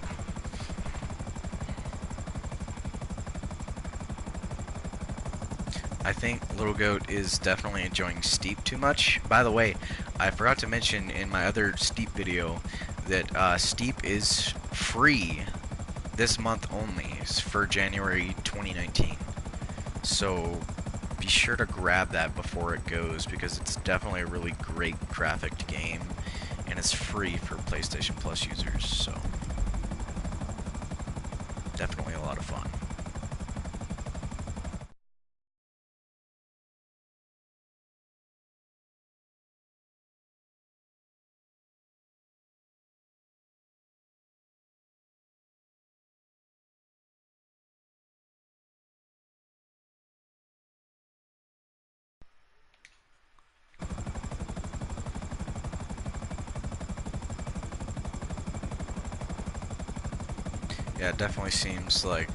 Speaker 1: I think Little Goat is definitely enjoying Steep too much. By the way, I forgot to mention in my other Steep video that Steep is free this month only for January 2019. So be sure to grab that before it goes because it's definitely a really great graphic game and it's free for PlayStation Plus users. So definitely a lot of fun. Yeah, it definitely seems like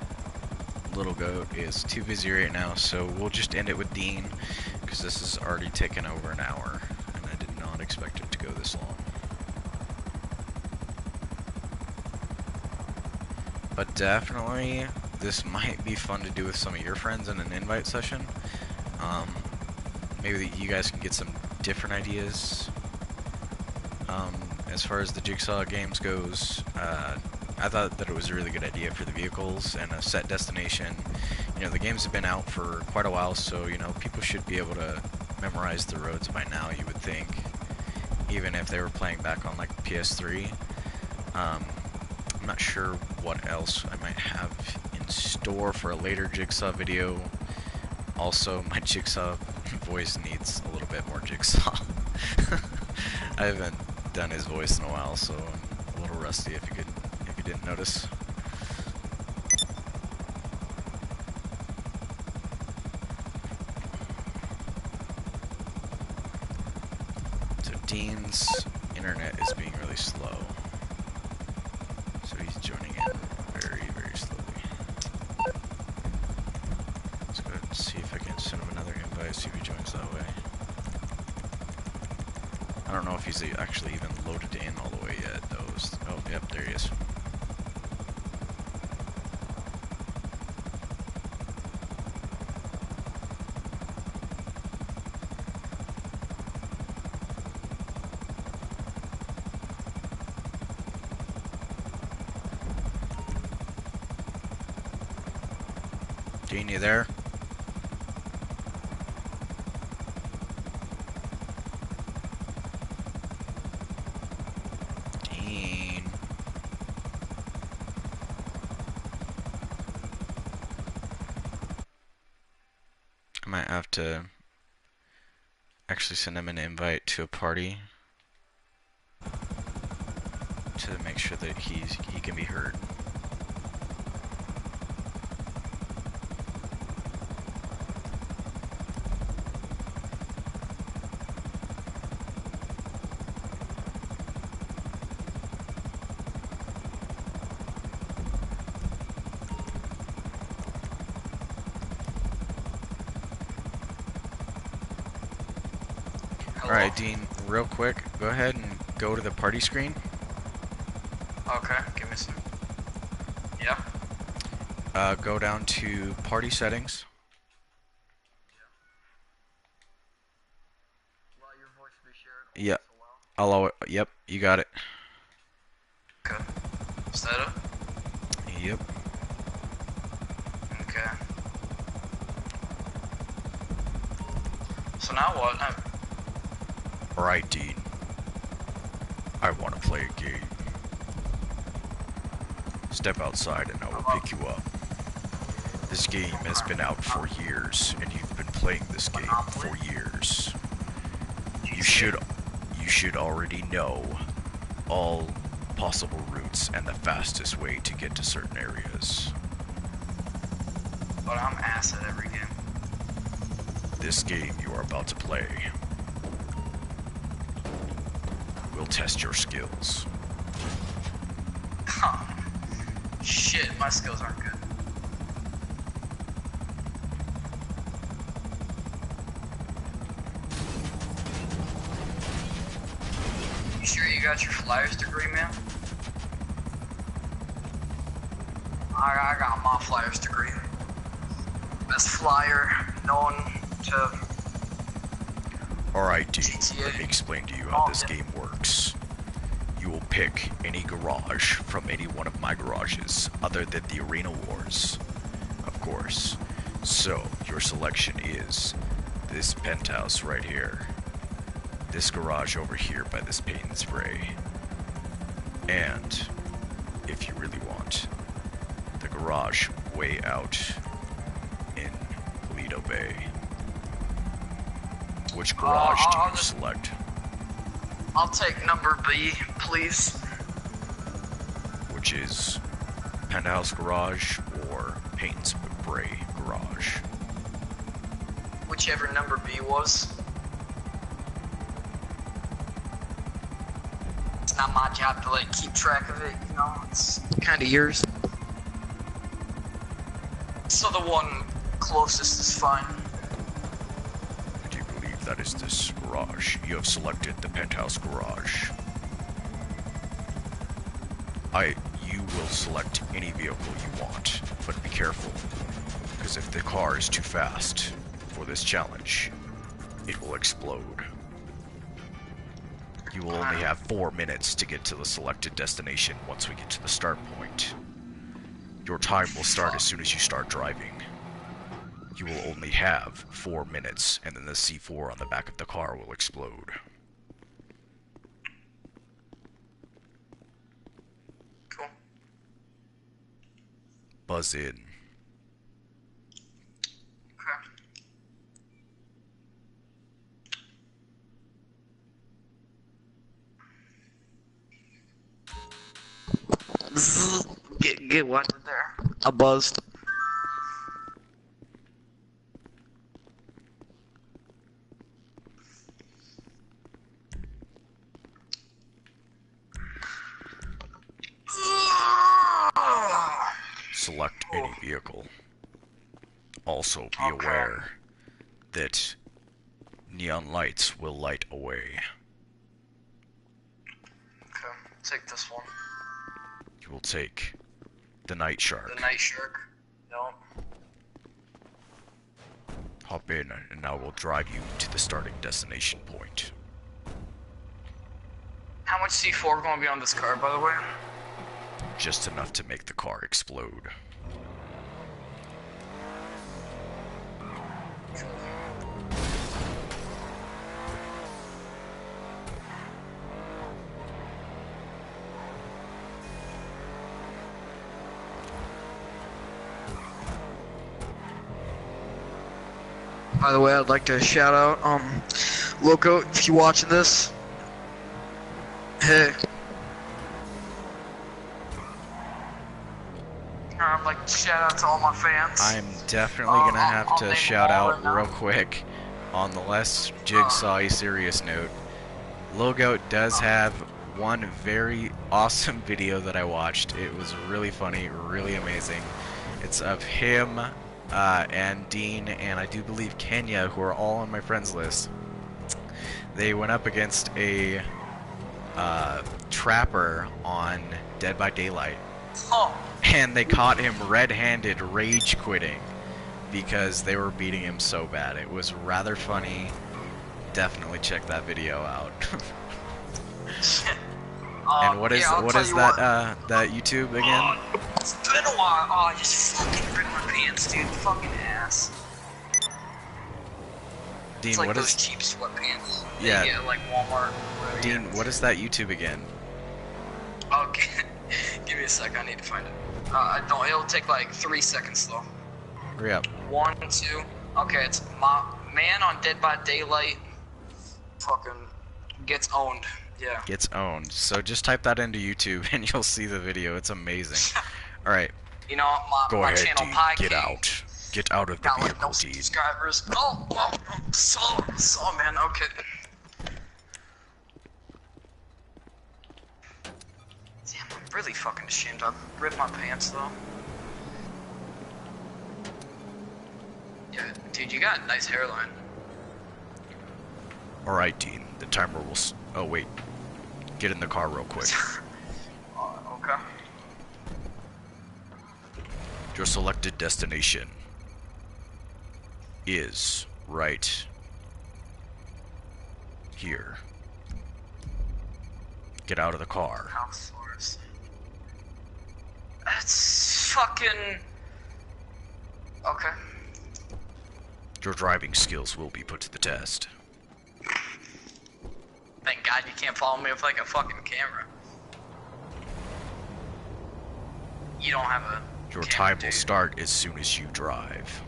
Speaker 1: Little Goat is too busy right now, so we'll just end it with Dean, because this has already taken over an hour, and I did not expect it to go this long. But definitely, this might be fun to do with some of your friends in an invite session. Maybe you guys can get some different ideas. As far as the Jigsaw games goes, I thought that it was a really good idea for the vehicles and a set destination. You know, the games have been out for quite a while, so, you know, people should be able to memorize the roads by now, you would think. Even if they were playing back on, like, PS3. I'm not sure what else I might have in store for a later Jigsaw video. Also, my Jigsaw voice needs a little bit more Jigsaw. I haven't done his voice in a while, so I'm a little rusty if you didn't notice. So Dean's internet is being really slow. So he's joining in very, very slowly. Let's go ahead and see if I can send him another invite, see if he joins that way. I don't know if he's actually even loaded in all the way yet, though. Oh, yep, there he is. Dean, you there? Dean. I might have to actually send him an invite to a party to make sure that he can be heard. Alright, Dean, real quick, go ahead and go to the party screen.
Speaker 7: Okay, give me some. Yeah.
Speaker 1: Go down to party settings.
Speaker 7: Allow your voice to be shared.
Speaker 1: Yeah, allow it. Yep, you got it.
Speaker 7: Okay. Setup.
Speaker 1: Yep.
Speaker 7: Okay. So now what?
Speaker 1: Alright, Dean. I want to play a game. Step outside and I will pick you up. This game has been out for years, and you've been playing this game for years. You should already know all possible routes and the fastest way to get to certain areas.
Speaker 7: But I'm ass at every game.
Speaker 1: This game you are about to play will test your skills.
Speaker 7: Shit, my skills aren't good. You sure you got your flyer's degree, man? I got my flyer's degree. Best flyer known to
Speaker 1: Alright, Dean,
Speaker 7: GTA.
Speaker 1: let me explain to you how this game works. You will pick any garage from any one of my garages, other than the Arena Wars, of course. So, your selection is this penthouse right here, this garage over here by this paint and spray, and, if you really want, the garage way out in Lido Bay. Which garage do you select?
Speaker 7: I'll take number B, please.
Speaker 1: Which is penthouse garage or paint and spray garage?
Speaker 7: Whichever number B was. It's not my job to like keep track of it, you know, it's kind of yours. So the one closest is fine.
Speaker 1: Do you believe that is this garage? You have selected the penthouse garage. You will select any vehicle you want, but be careful, because if the car is too fast for this challenge, it will explode. You will only have 4 minutes to get to the selected destination once we get to the start point. Your time will start as soon as you start driving. You will only have 4 minutes, and then the C4 on the back of the car will explode.
Speaker 7: Cool.
Speaker 1: Buzz in.
Speaker 7: Get what there? A buzzed.
Speaker 1: Select any vehicle. Also be aware that neon lights will light away.
Speaker 7: Okay, take this one.
Speaker 1: You will take the Night Shark.
Speaker 7: The Night Shark. No.
Speaker 1: Hop in and I will drive you to the starting destination point.
Speaker 7: How much C4 gonna be on this car, by the way?
Speaker 1: Just enough to make the car explode.
Speaker 7: By the way, I'd like to shout out, Loco, if you're watching this, hey. I'd like to shout out to all my fans.
Speaker 1: I'm definitely gonna have
Speaker 7: I'll
Speaker 1: to
Speaker 7: name
Speaker 1: shout
Speaker 7: them all
Speaker 1: out
Speaker 7: right now.
Speaker 1: real quick on the less jigsaw-y serious note. Logout does have one very awesome video that I watched. It was really funny, really amazing. It's of him and Dean and I do believe Kenya, who are all on my friends list. They went up against a trapper on Dead by Daylight.
Speaker 7: Oh,
Speaker 1: And they caught him red-handed rage quitting because they were beating him so bad. It was rather funny. Definitely check that video out. And what is
Speaker 7: yeah, I'll
Speaker 1: what
Speaker 7: tell
Speaker 1: is
Speaker 7: you
Speaker 1: that
Speaker 7: what.
Speaker 1: that YouTube again?
Speaker 7: It's been a while. Oh, I just fucking ripped my pants, dude. Fucking ass.
Speaker 1: Dean,
Speaker 7: It's like
Speaker 1: what
Speaker 7: those
Speaker 1: is
Speaker 7: cheap sweatpants.
Speaker 1: Yeah.
Speaker 7: They get at, like Walmart. Or
Speaker 1: Dean? What is that YouTube again?
Speaker 7: Okay. Give me a sec. I need to find it. I don't. It'll take like 3 seconds though.
Speaker 1: Hurry up.
Speaker 7: 1, 2. Okay, it's my man on Dead by Daylight. Fucking gets owned. Yeah.
Speaker 1: Gets owned. So just type that into YouTube and you'll see the video. It's amazing. All right,
Speaker 7: You know
Speaker 1: go
Speaker 7: my
Speaker 1: ahead,
Speaker 7: channel
Speaker 1: Dean.
Speaker 7: Pie
Speaker 1: Get
Speaker 7: King
Speaker 1: out. Get out of the
Speaker 7: got like
Speaker 1: vehicle,
Speaker 7: no
Speaker 1: Dean.
Speaker 7: subscribers. Oh, saw man. Okay. Damn, I'm really fucking ashamed. I ripped my pants though. Yeah, dude, you got a nice hairline.
Speaker 1: All right, Dean. The timer will. Oh wait. Get in the car real quick.
Speaker 7: Okay.
Speaker 1: Your selected destination is right here. Get out of the car.
Speaker 7: House source. That's fucking. Okay.
Speaker 1: Your driving skills will be put to the test.
Speaker 7: Thank God you can't follow me with like a fucking camera. You don't have a.
Speaker 1: Your
Speaker 7: camera,
Speaker 1: time will
Speaker 7: dude.
Speaker 1: start as soon as you drive.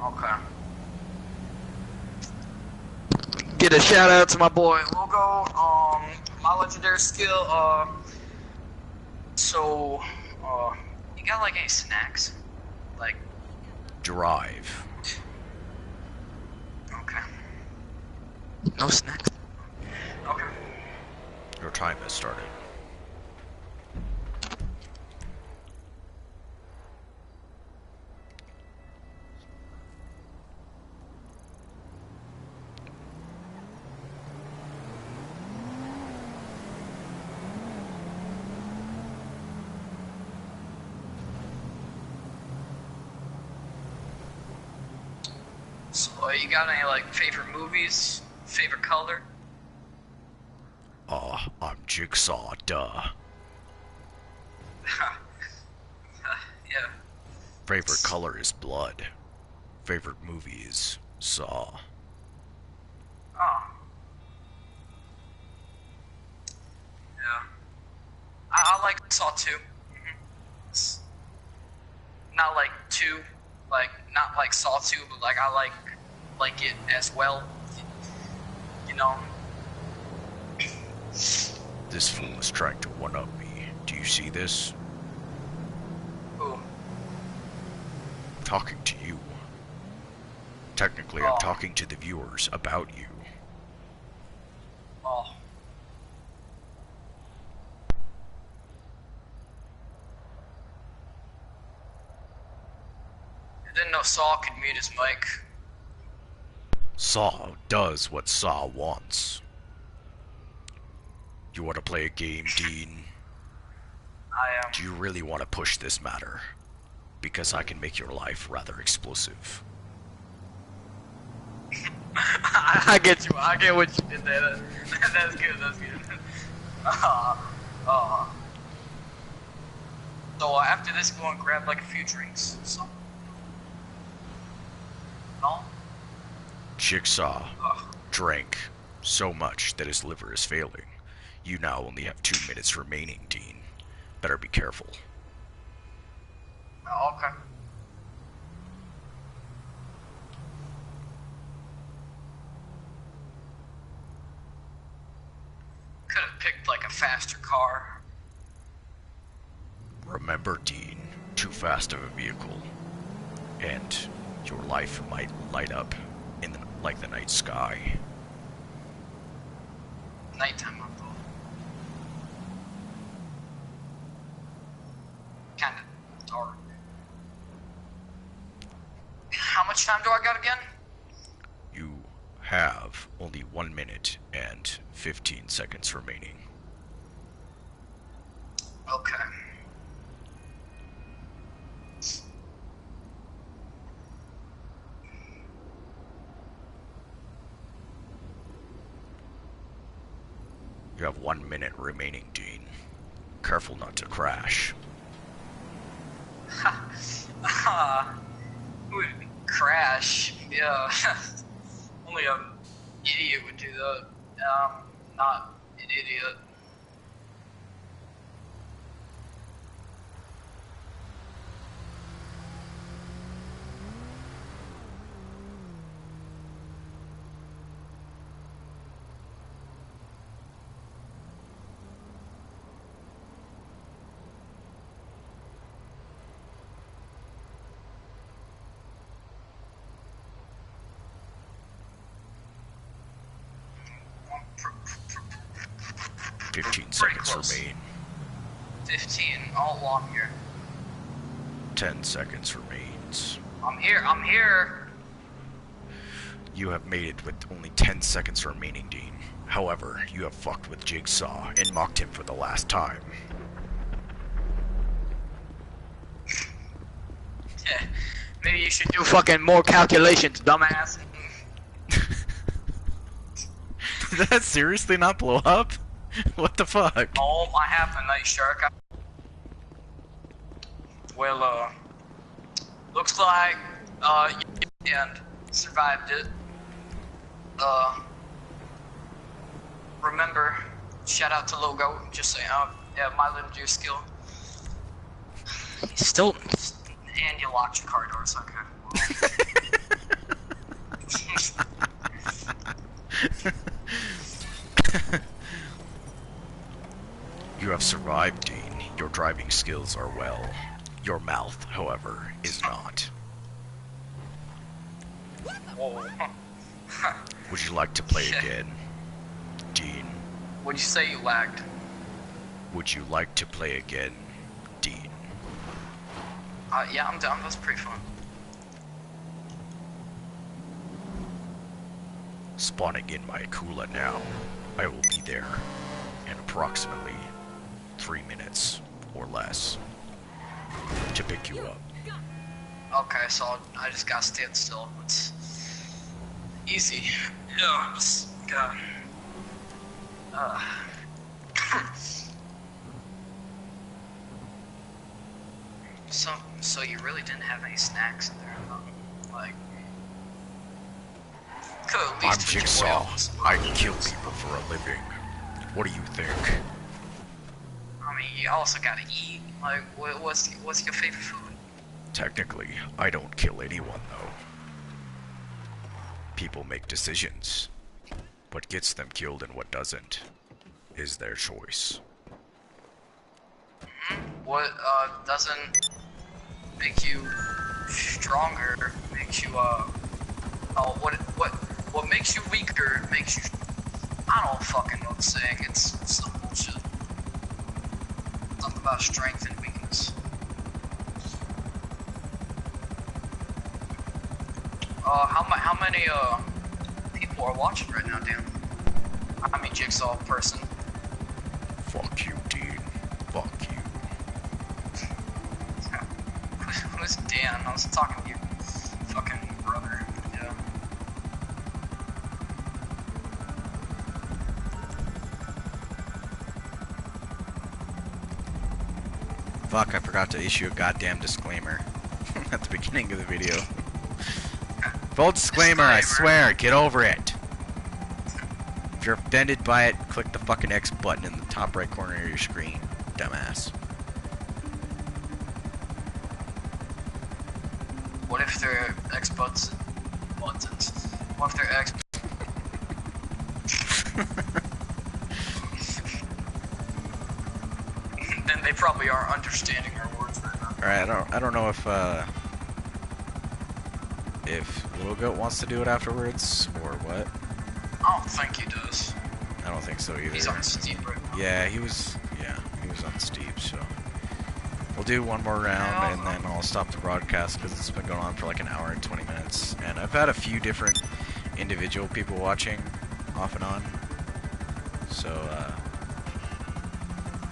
Speaker 7: Okay. Get a shout out to my boy Logo. My legendary skill. So, you got like any snacks? Like,
Speaker 1: Drive.
Speaker 7: okay. No snacks. Okay.
Speaker 1: Your time has started.
Speaker 7: So, you got any like favorite movies? Favorite color?
Speaker 1: I'm Jigsaw, duh.
Speaker 7: Yeah.
Speaker 1: Favorite color is blood. Favorite movie is Saw.
Speaker 7: Oh. Yeah. I like Saw 2. It's not like 2, like not like Saw 2, but like I like it as well. You know.
Speaker 1: This fool is trying to one-up me. Do you see this?
Speaker 7: Ooh.
Speaker 1: Talking to you. Technically, I'm talking to the viewers about you.
Speaker 7: Oh. I didn't know Saw could mute his mic.
Speaker 1: Saw does what Saw wants. You want to play a game, Dean?
Speaker 7: I am.
Speaker 1: Do you really want to push this matter? Because I can make your life rather explosive.
Speaker 7: I get you. I get what you did there. That's good. That's good. So after this, go and grab like a few drinks. So. No?
Speaker 1: Jigsaw
Speaker 7: Ugh.
Speaker 1: drank so much that his liver is failing. You now only have 2 minutes remaining, Dean. Better be careful.
Speaker 7: Oh, okay. Could have picked like a faster car.
Speaker 1: Remember, Dean, too fast of a vehicle, and your life might light up like the night sky.
Speaker 7: Nighttime up though. Kinda dark. How much time do I got again?
Speaker 1: You have only 1 minute and 15 seconds remaining.
Speaker 7: Okay.
Speaker 1: You have 1 minute remaining, Dean. Careful not to crash.
Speaker 7: Would crash. Yeah. Only an idiot would do that. Not an idiot. I'm
Speaker 1: 15
Speaker 7: pretty
Speaker 1: seconds
Speaker 7: close.
Speaker 1: remain.
Speaker 7: 15, all along here.
Speaker 1: 10 seconds remains.
Speaker 7: I'm here, I'm here.
Speaker 1: You have made it with only 10 seconds remaining, Dean. However, you have fucked with Jigsaw and mocked him for the last time.
Speaker 7: Yeah, maybe you should do fucking more calculations, dumbass.
Speaker 1: Did that seriously not blow up? What the fuck?
Speaker 7: Oh, I have a night shark. Well, looks like, you and survived it. Remember, shout out to Logo, just saying, yeah, my little juice skill. Still, and you locked your car doors, okay.
Speaker 1: You have survived, Dean. Your driving skills are well. Your mouth, however, is not.
Speaker 7: Whoa.
Speaker 1: Would you like to play again, Dean?
Speaker 7: What'd you say you lagged?
Speaker 1: Would you like to play again, Dean?
Speaker 7: Yeah, I'm down. That's pretty fun.
Speaker 1: Spawning in my Akula now. I will be there in approximately 3 minutes or less to pick you up.
Speaker 7: Okay, so I just gotta stand still. It's easy. Yeah, just gotta. So you really didn't have any snacks in there, huh? Like, could at
Speaker 1: I'm
Speaker 7: least
Speaker 1: Jigsaw. I kill people for a living. What do you think?
Speaker 7: I mean, you also gotta eat. Like, what's your favorite food?
Speaker 1: Technically, I don't kill anyone, though. People make decisions. What gets them killed and what doesn't is their choice.
Speaker 7: What doesn't make you stronger? Makes you what makes you weaker makes you. I don't fucking know what to say. It's some bullshit. Something about strength and weakness. How many people are watching right now, Dan? I mean, Jigsaw person.
Speaker 1: Fuck you, Dean. Fuck you.
Speaker 7: Who's Dan? I was talking to you, fucking brother. Yeah.
Speaker 1: Fuck, I forgot to issue a goddamn disclaimer at the beginning of the video. Full disclaimer, I
Speaker 7: Disclaimer.
Speaker 1: swear, get over it. If you're offended by it, click the fucking X button in the top right corner of your screen, dumbass.
Speaker 7: What if they're buttons? What if they're X? Then they probably are understanding our words right now.
Speaker 1: Alright, I don't know if Little Goat wants to do it afterwards or what.
Speaker 7: I don't think he does.
Speaker 1: I don't think so either.
Speaker 7: He's on Steam right now.
Speaker 1: Yeah, he was on steep, so we'll do one more round and then I'll stop the broadcast because it's been going on for like an hour and 20 minutes. And I've had a few different individual people watching off and on. So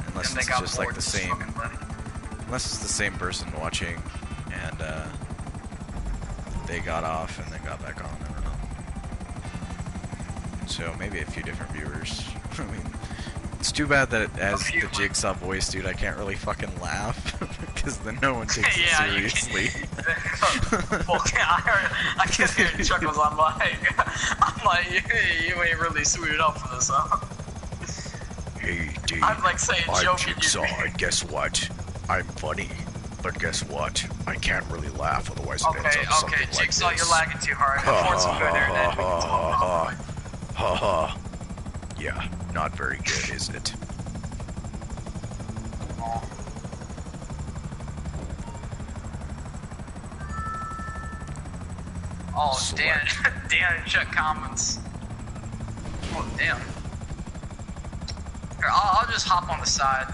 Speaker 1: unless
Speaker 7: And they
Speaker 1: it's
Speaker 7: got
Speaker 1: just
Speaker 7: bored
Speaker 1: like the
Speaker 7: just
Speaker 1: same
Speaker 7: fucking letting-
Speaker 1: unless it's the same person watching and they got off and then got back on, I don't know. So maybe a few different viewers. I mean, it's too bad that as the Jigsaw voice dude, I can't really fucking laugh because then no one takes it
Speaker 7: Yeah, you
Speaker 1: seriously.
Speaker 7: Well, I can hear chuckles. I'm like, you ain't really suited up for this, huh?
Speaker 1: Hey, dude,
Speaker 7: I'm like saying
Speaker 1: I'm
Speaker 7: joking.
Speaker 1: Jigsaw, and guess what? I'm funny, but guess what? I can't really laugh, otherwise it ends
Speaker 7: Okay,
Speaker 1: up something
Speaker 7: okay,
Speaker 1: like
Speaker 7: Jigsaw,
Speaker 1: this.
Speaker 7: you're lagging too hard. Afford some good internet. We can talk properly.
Speaker 1: Ha. Yeah, not very good, is it?
Speaker 7: Oh, Dan,
Speaker 1: Select.
Speaker 7: Dan, check comments. Oh, damn. Here, I'll just hop on the side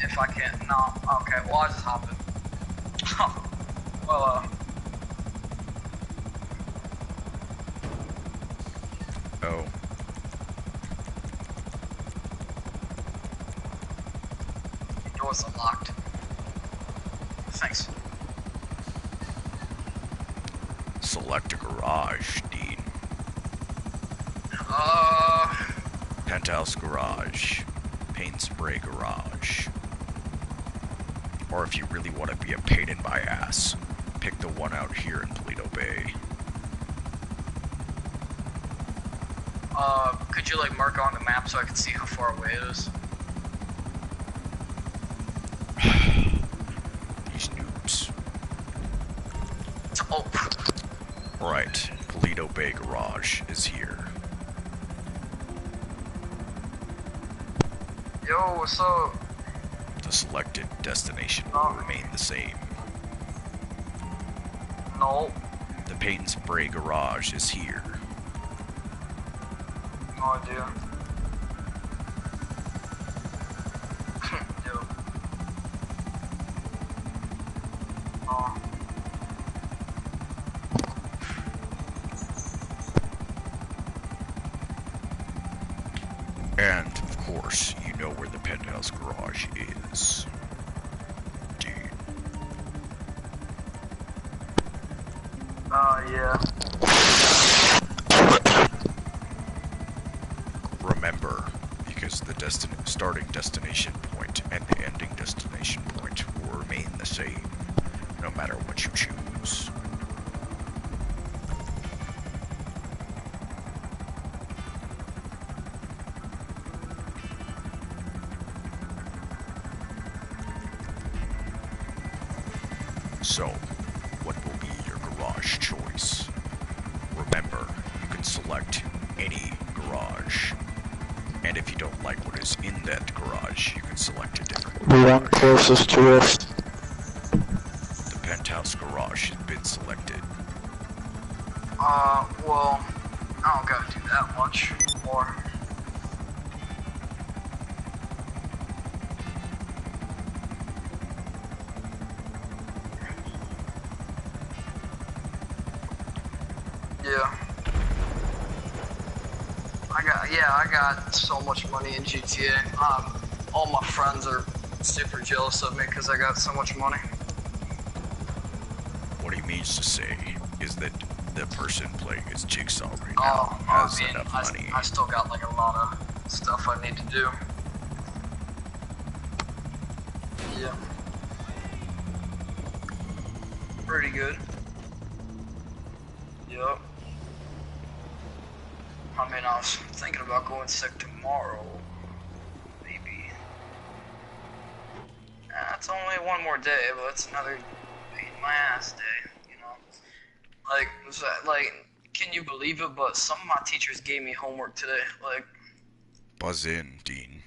Speaker 7: if I can. No, okay, well, I'll just hop in. Well,
Speaker 1: Oh.
Speaker 7: doors are locked. Thanks.
Speaker 1: Select a garage, Dean. Penthouse garage. Paint spray garage. Or if you really want to be a pain in my ass, pick the one out here in Toledo Bay.
Speaker 7: Could you like mark on the map so I can see how far away it is?
Speaker 1: These noobs.
Speaker 7: Oh,
Speaker 1: Right, Toledo Bay Garage is here.
Speaker 7: yo, what's up?
Speaker 1: The selected destination will remain the same.
Speaker 7: No,
Speaker 1: The paint and spray garage is here.
Speaker 7: no idea. Yo. Oh.
Speaker 1: And, of course, you know where the penthouse garage is. Dude.
Speaker 7: Yeah.
Speaker 1: Remember, because the starting destination point and the ending destination point will remain the same, no matter what you choose. So, what will be your garage choice? Remember, you can select any garage. And if you don't like what is in that garage, you can select a different
Speaker 5: The one
Speaker 1: garage.
Speaker 5: closest to us.
Speaker 1: The penthouse garage has been selected.
Speaker 7: Well, I don't gotta do that much more. Yeah. I got so much money in GTA. All my friends are super jealous of me because I got so much money.
Speaker 1: What he means to say is that the person playing as Jigsaw right now has enough money.
Speaker 7: I still got like a lot of stuff I need to do. Yeah. Pretty good. Yup. I mean, I was thinking about going sick tomorrow. Maybe. That's only one more day, but it's another pain in my ass day, you know? Like, can you believe it? But some of my teachers gave me homework today. Like,
Speaker 1: Buzz in, Dean.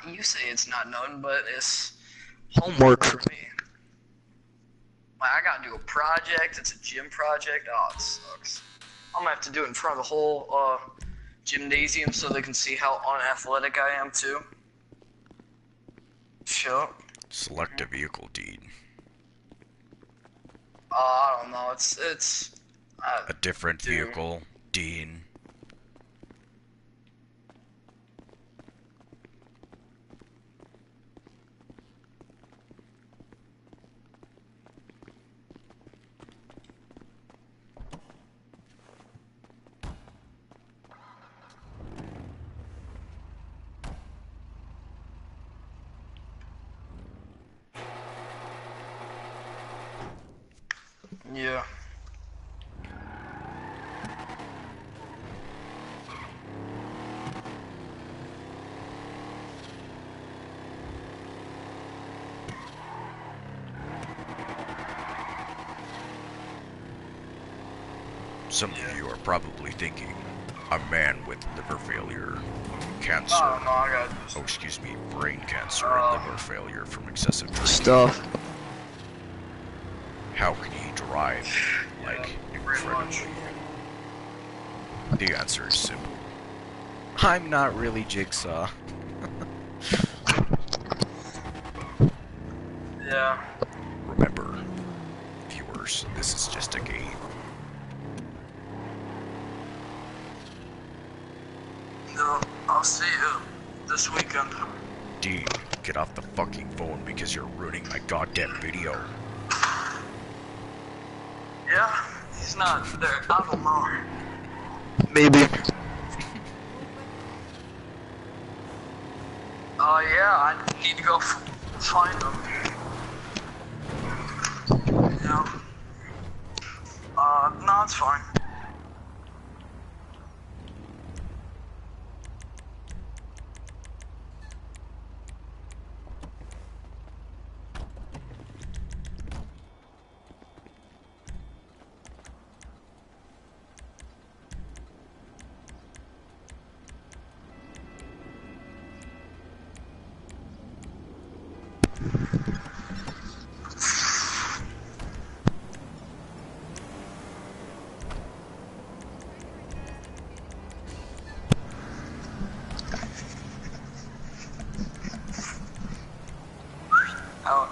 Speaker 7: you say it's not none, but it's homework for me. Like, I gotta do a project. It's a gym project. Oh, it sucks. I'm gonna have to do it in front of the whole gymnasium so they can see how unathletic I am too. Sure.
Speaker 1: Select a vehicle, Dean.
Speaker 7: I don't know. It's.
Speaker 1: A different
Speaker 7: Dude.
Speaker 1: vehicle, Dean.
Speaker 7: Yeah.
Speaker 1: Some of you are probably thinking, a man with liver failure, cancer,
Speaker 7: I don't know. I got
Speaker 1: oh excuse me, brain cancer and liver failure from excessive drinking.
Speaker 7: stuff.
Speaker 1: How can he drive like incredibly? The answer is simple. I'm not really Jigsaw.
Speaker 7: Yeah.
Speaker 1: Remember, viewers, this is just a game.
Speaker 7: No, I'll see you this weekend.
Speaker 1: Dean, get off the fucking phone because you're ruining my goddamn video.
Speaker 7: Yeah, he's not there. I don't know. Maybe. Yeah, I need to go find him. Yeah. No, it's fine. Out.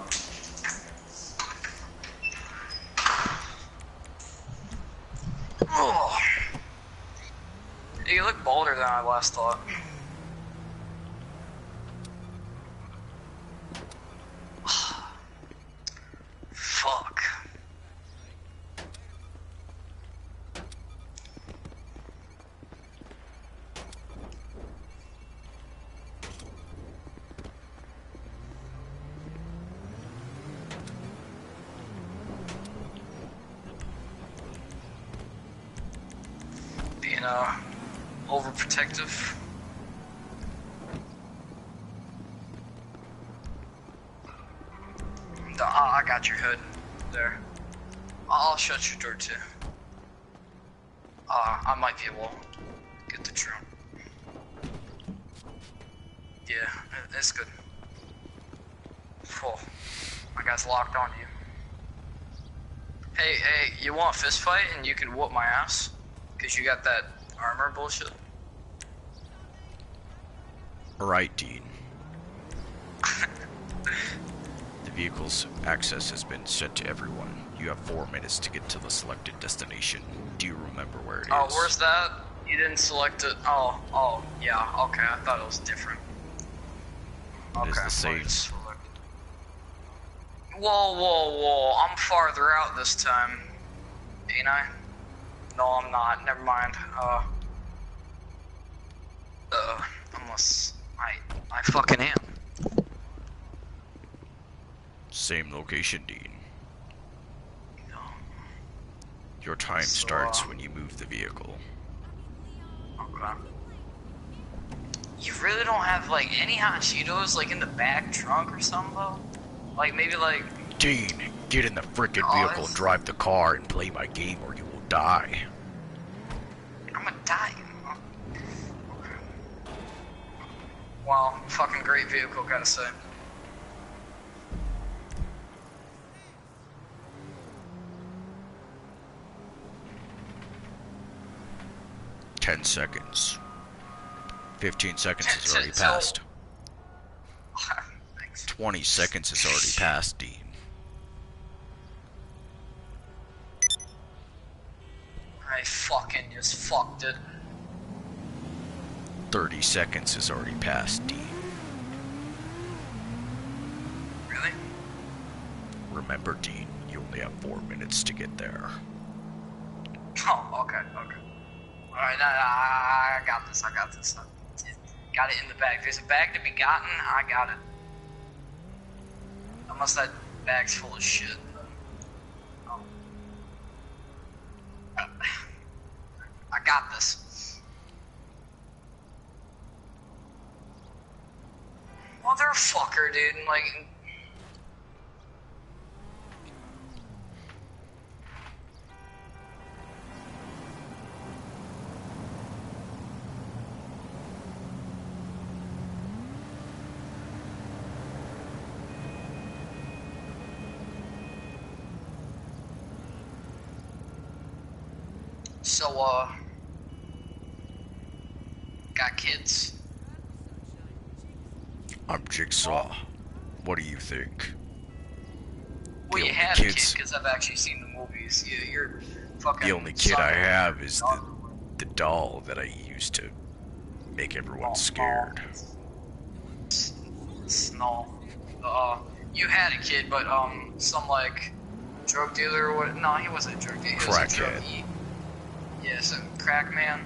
Speaker 7: Oh. You look bolder than I last thought. Fuck. Being overprotective. I got your hood there. I'll shut your door too. I might be able to get the drone. Yeah, it's good. Full. My guy's locked on you. Hey, you want a fist fight and you can whoop my ass? Cause you got that armor bullshit.
Speaker 1: Alright, Dean. The vehicle's access has been sent to everyone. You have 4 minutes to get to the selected destination. Do you remember where it is?
Speaker 7: Oh, where's that? You didn't select it. Oh, yeah, okay, I thought it was different.
Speaker 1: It is
Speaker 7: Okay,
Speaker 1: the same.
Speaker 7: let's select. Whoa, I'm farther out this time. Ain't I? No, I'm not, never mind. Unless I fucking am.
Speaker 1: Same location, Dean. Your time
Speaker 7: So,
Speaker 1: starts when you move the vehicle.
Speaker 7: Okay. You really don't have like any hot Cheetos like in the back trunk or something though? Like maybe like
Speaker 1: Dean, get in the frickin' vehicle and drive the car and play my game or you will die.
Speaker 7: I'm gonna die. Okay. Wow, fucking great vehicle, gotta say.
Speaker 1: Ten seconds. 15 seconds has already
Speaker 7: So-
Speaker 1: passed.
Speaker 7: Thanks.
Speaker 1: 20 seconds has already passed, Dean.
Speaker 7: I fucking just fucked it.
Speaker 1: 30 seconds has already passed, Dean.
Speaker 7: Really?
Speaker 1: Remember, Dean, you only have 4 minutes to get there.
Speaker 7: Oh, okay. Alright, I got this. Got it in the bag. There's a bag to be gotten, I got it. Unless that bag's full of shit. Oh. I got this. Motherfucker, dude. Like... So, got kids?
Speaker 1: I'm Jigsaw. What do you think?
Speaker 7: Well,
Speaker 1: The
Speaker 7: you
Speaker 1: only
Speaker 7: have a kid
Speaker 1: kids-
Speaker 7: because I've actually seen the movies. You're fucking.
Speaker 1: The only kid
Speaker 7: son
Speaker 1: I
Speaker 7: of a
Speaker 1: have is
Speaker 7: dog.
Speaker 1: the doll that I use to make everyone scared.
Speaker 7: No. You had a kid, but some like drug dealer or what? No, he wasn't a drug dealer. He was a drug
Speaker 1: Crackhead.
Speaker 7: Yeah, so crack man.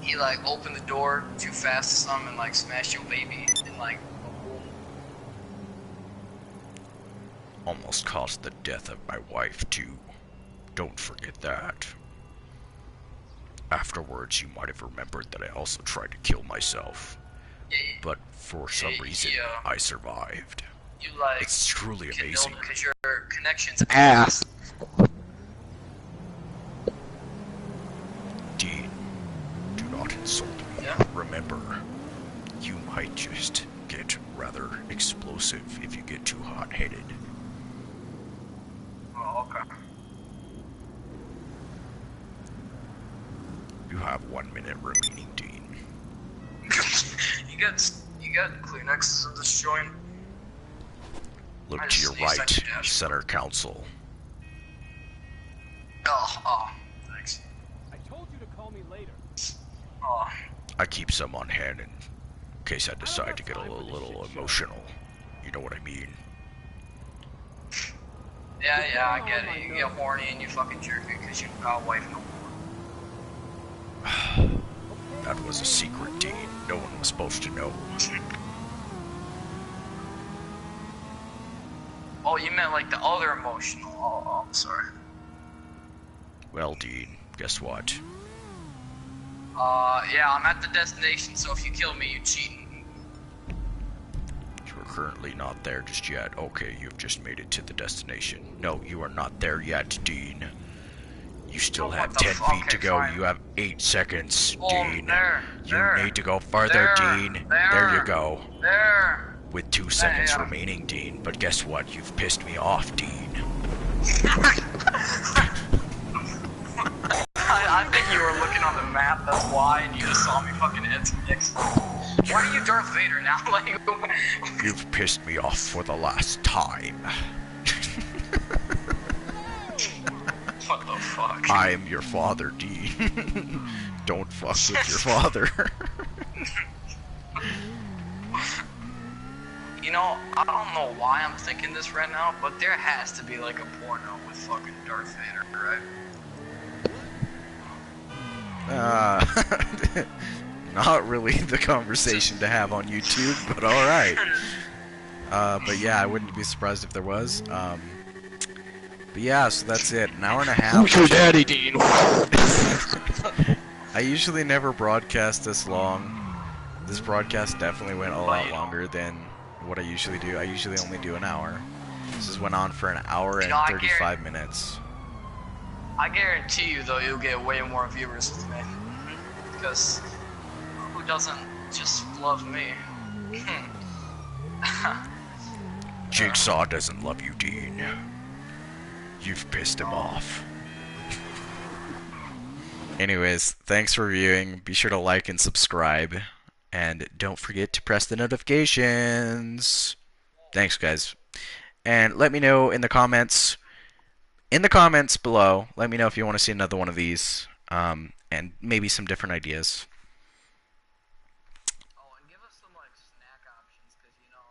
Speaker 7: He like opened the door too fast to some and like smashed your baby and like.
Speaker 1: Almost caused the death of my wife, too. Don't forget that. Afterwards, you might have remembered that I also tried to kill myself.
Speaker 7: Yeah,
Speaker 1: But for some reason,
Speaker 7: yeah.
Speaker 1: I survived.
Speaker 7: you like.
Speaker 1: It's truly amazing.
Speaker 7: Because your connection's
Speaker 3: Ass.
Speaker 1: Dean, do not insult me.
Speaker 7: Yeah.
Speaker 1: Remember, you might just get rather explosive if you get too hot-headed.
Speaker 7: Oh, okay.
Speaker 1: You have 1 minute remaining, Dean.
Speaker 7: you got Kleenexes in this joint?
Speaker 1: Look
Speaker 7: I
Speaker 1: to
Speaker 7: just
Speaker 1: your
Speaker 7: sneezed on
Speaker 1: right,
Speaker 7: your dashboard.
Speaker 1: Center Council.
Speaker 7: Oh, thanks.
Speaker 5: I told you to call me later.
Speaker 7: Oh,
Speaker 1: I keep some on hand in case I decide to get a little emotional. You know what I mean?
Speaker 7: yeah, I get it. You get horny and you fucking jerk it because you got a wife no more.
Speaker 1: That was a secret, Dean. No one was supposed to know.
Speaker 7: Oh, you meant like the other emotional. Oh, I'm sorry.
Speaker 1: Well, Dean, guess what?
Speaker 7: Yeah, I'm at the destination, so if you kill me, you cheating.
Speaker 1: You're currently not there just yet. Okay, you've just made it to the destination. No, you are not there yet, Dean. You still
Speaker 7: Oh,
Speaker 1: have
Speaker 7: what the
Speaker 1: 10
Speaker 7: fuck?
Speaker 1: feet to
Speaker 7: Okay,
Speaker 1: go.
Speaker 7: fine.
Speaker 1: You have 8 seconds,
Speaker 7: Oh,
Speaker 1: Dean.
Speaker 7: there,
Speaker 1: You
Speaker 7: there,
Speaker 1: need to go farther,
Speaker 7: there,
Speaker 1: Dean.
Speaker 7: there.
Speaker 1: There you go.
Speaker 7: There.
Speaker 1: With 2 seconds
Speaker 7: yeah.
Speaker 1: remaining, Dean. But guess what? You've pissed me off, Dean.
Speaker 7: I think you were looking on the map, that's why, and you just saw me fucking hit some dicks. Why are you Darth Vader now? Like,
Speaker 1: You've pissed me off for the last time.
Speaker 7: what the fuck?
Speaker 1: I am your father, Dean. Don't fuck with your father.
Speaker 7: You know, I don't know why I'm thinking this right now, but there has to be like a porno with fucking Darth Vader, right?
Speaker 1: Not really the conversation to have on YouTube, but alright. But yeah, I wouldn't be surprised if there was. But yeah, so that's it. An hour and a half.
Speaker 4: Who's your daddy, Dean?
Speaker 1: I usually never broadcast this long. This broadcast definitely went a lot longer than what I usually do. I usually only do an hour. This went on for an hour and 35 minutes.
Speaker 7: I guarantee you, though, you'll get way more viewers with me. Because who doesn't just love me?
Speaker 1: Jigsaw doesn't love you, Dean. You've pissed him off. Anyways, thanks for viewing. Be sure to like and subscribe. And don't forget to press the notifications. Thanks, guys. And let me know in the comments below, let me know if you want to see another one of these, and maybe some different ideas.
Speaker 7: Oh, and give us some, like, snack options, because, you know,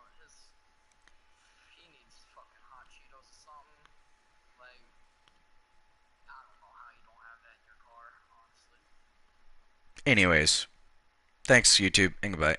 Speaker 7: he needs fucking hot Cheetos or something. Like, I don't know how you don't have that in your car, honestly.
Speaker 1: Anyways, thanks, YouTube, and goodbye.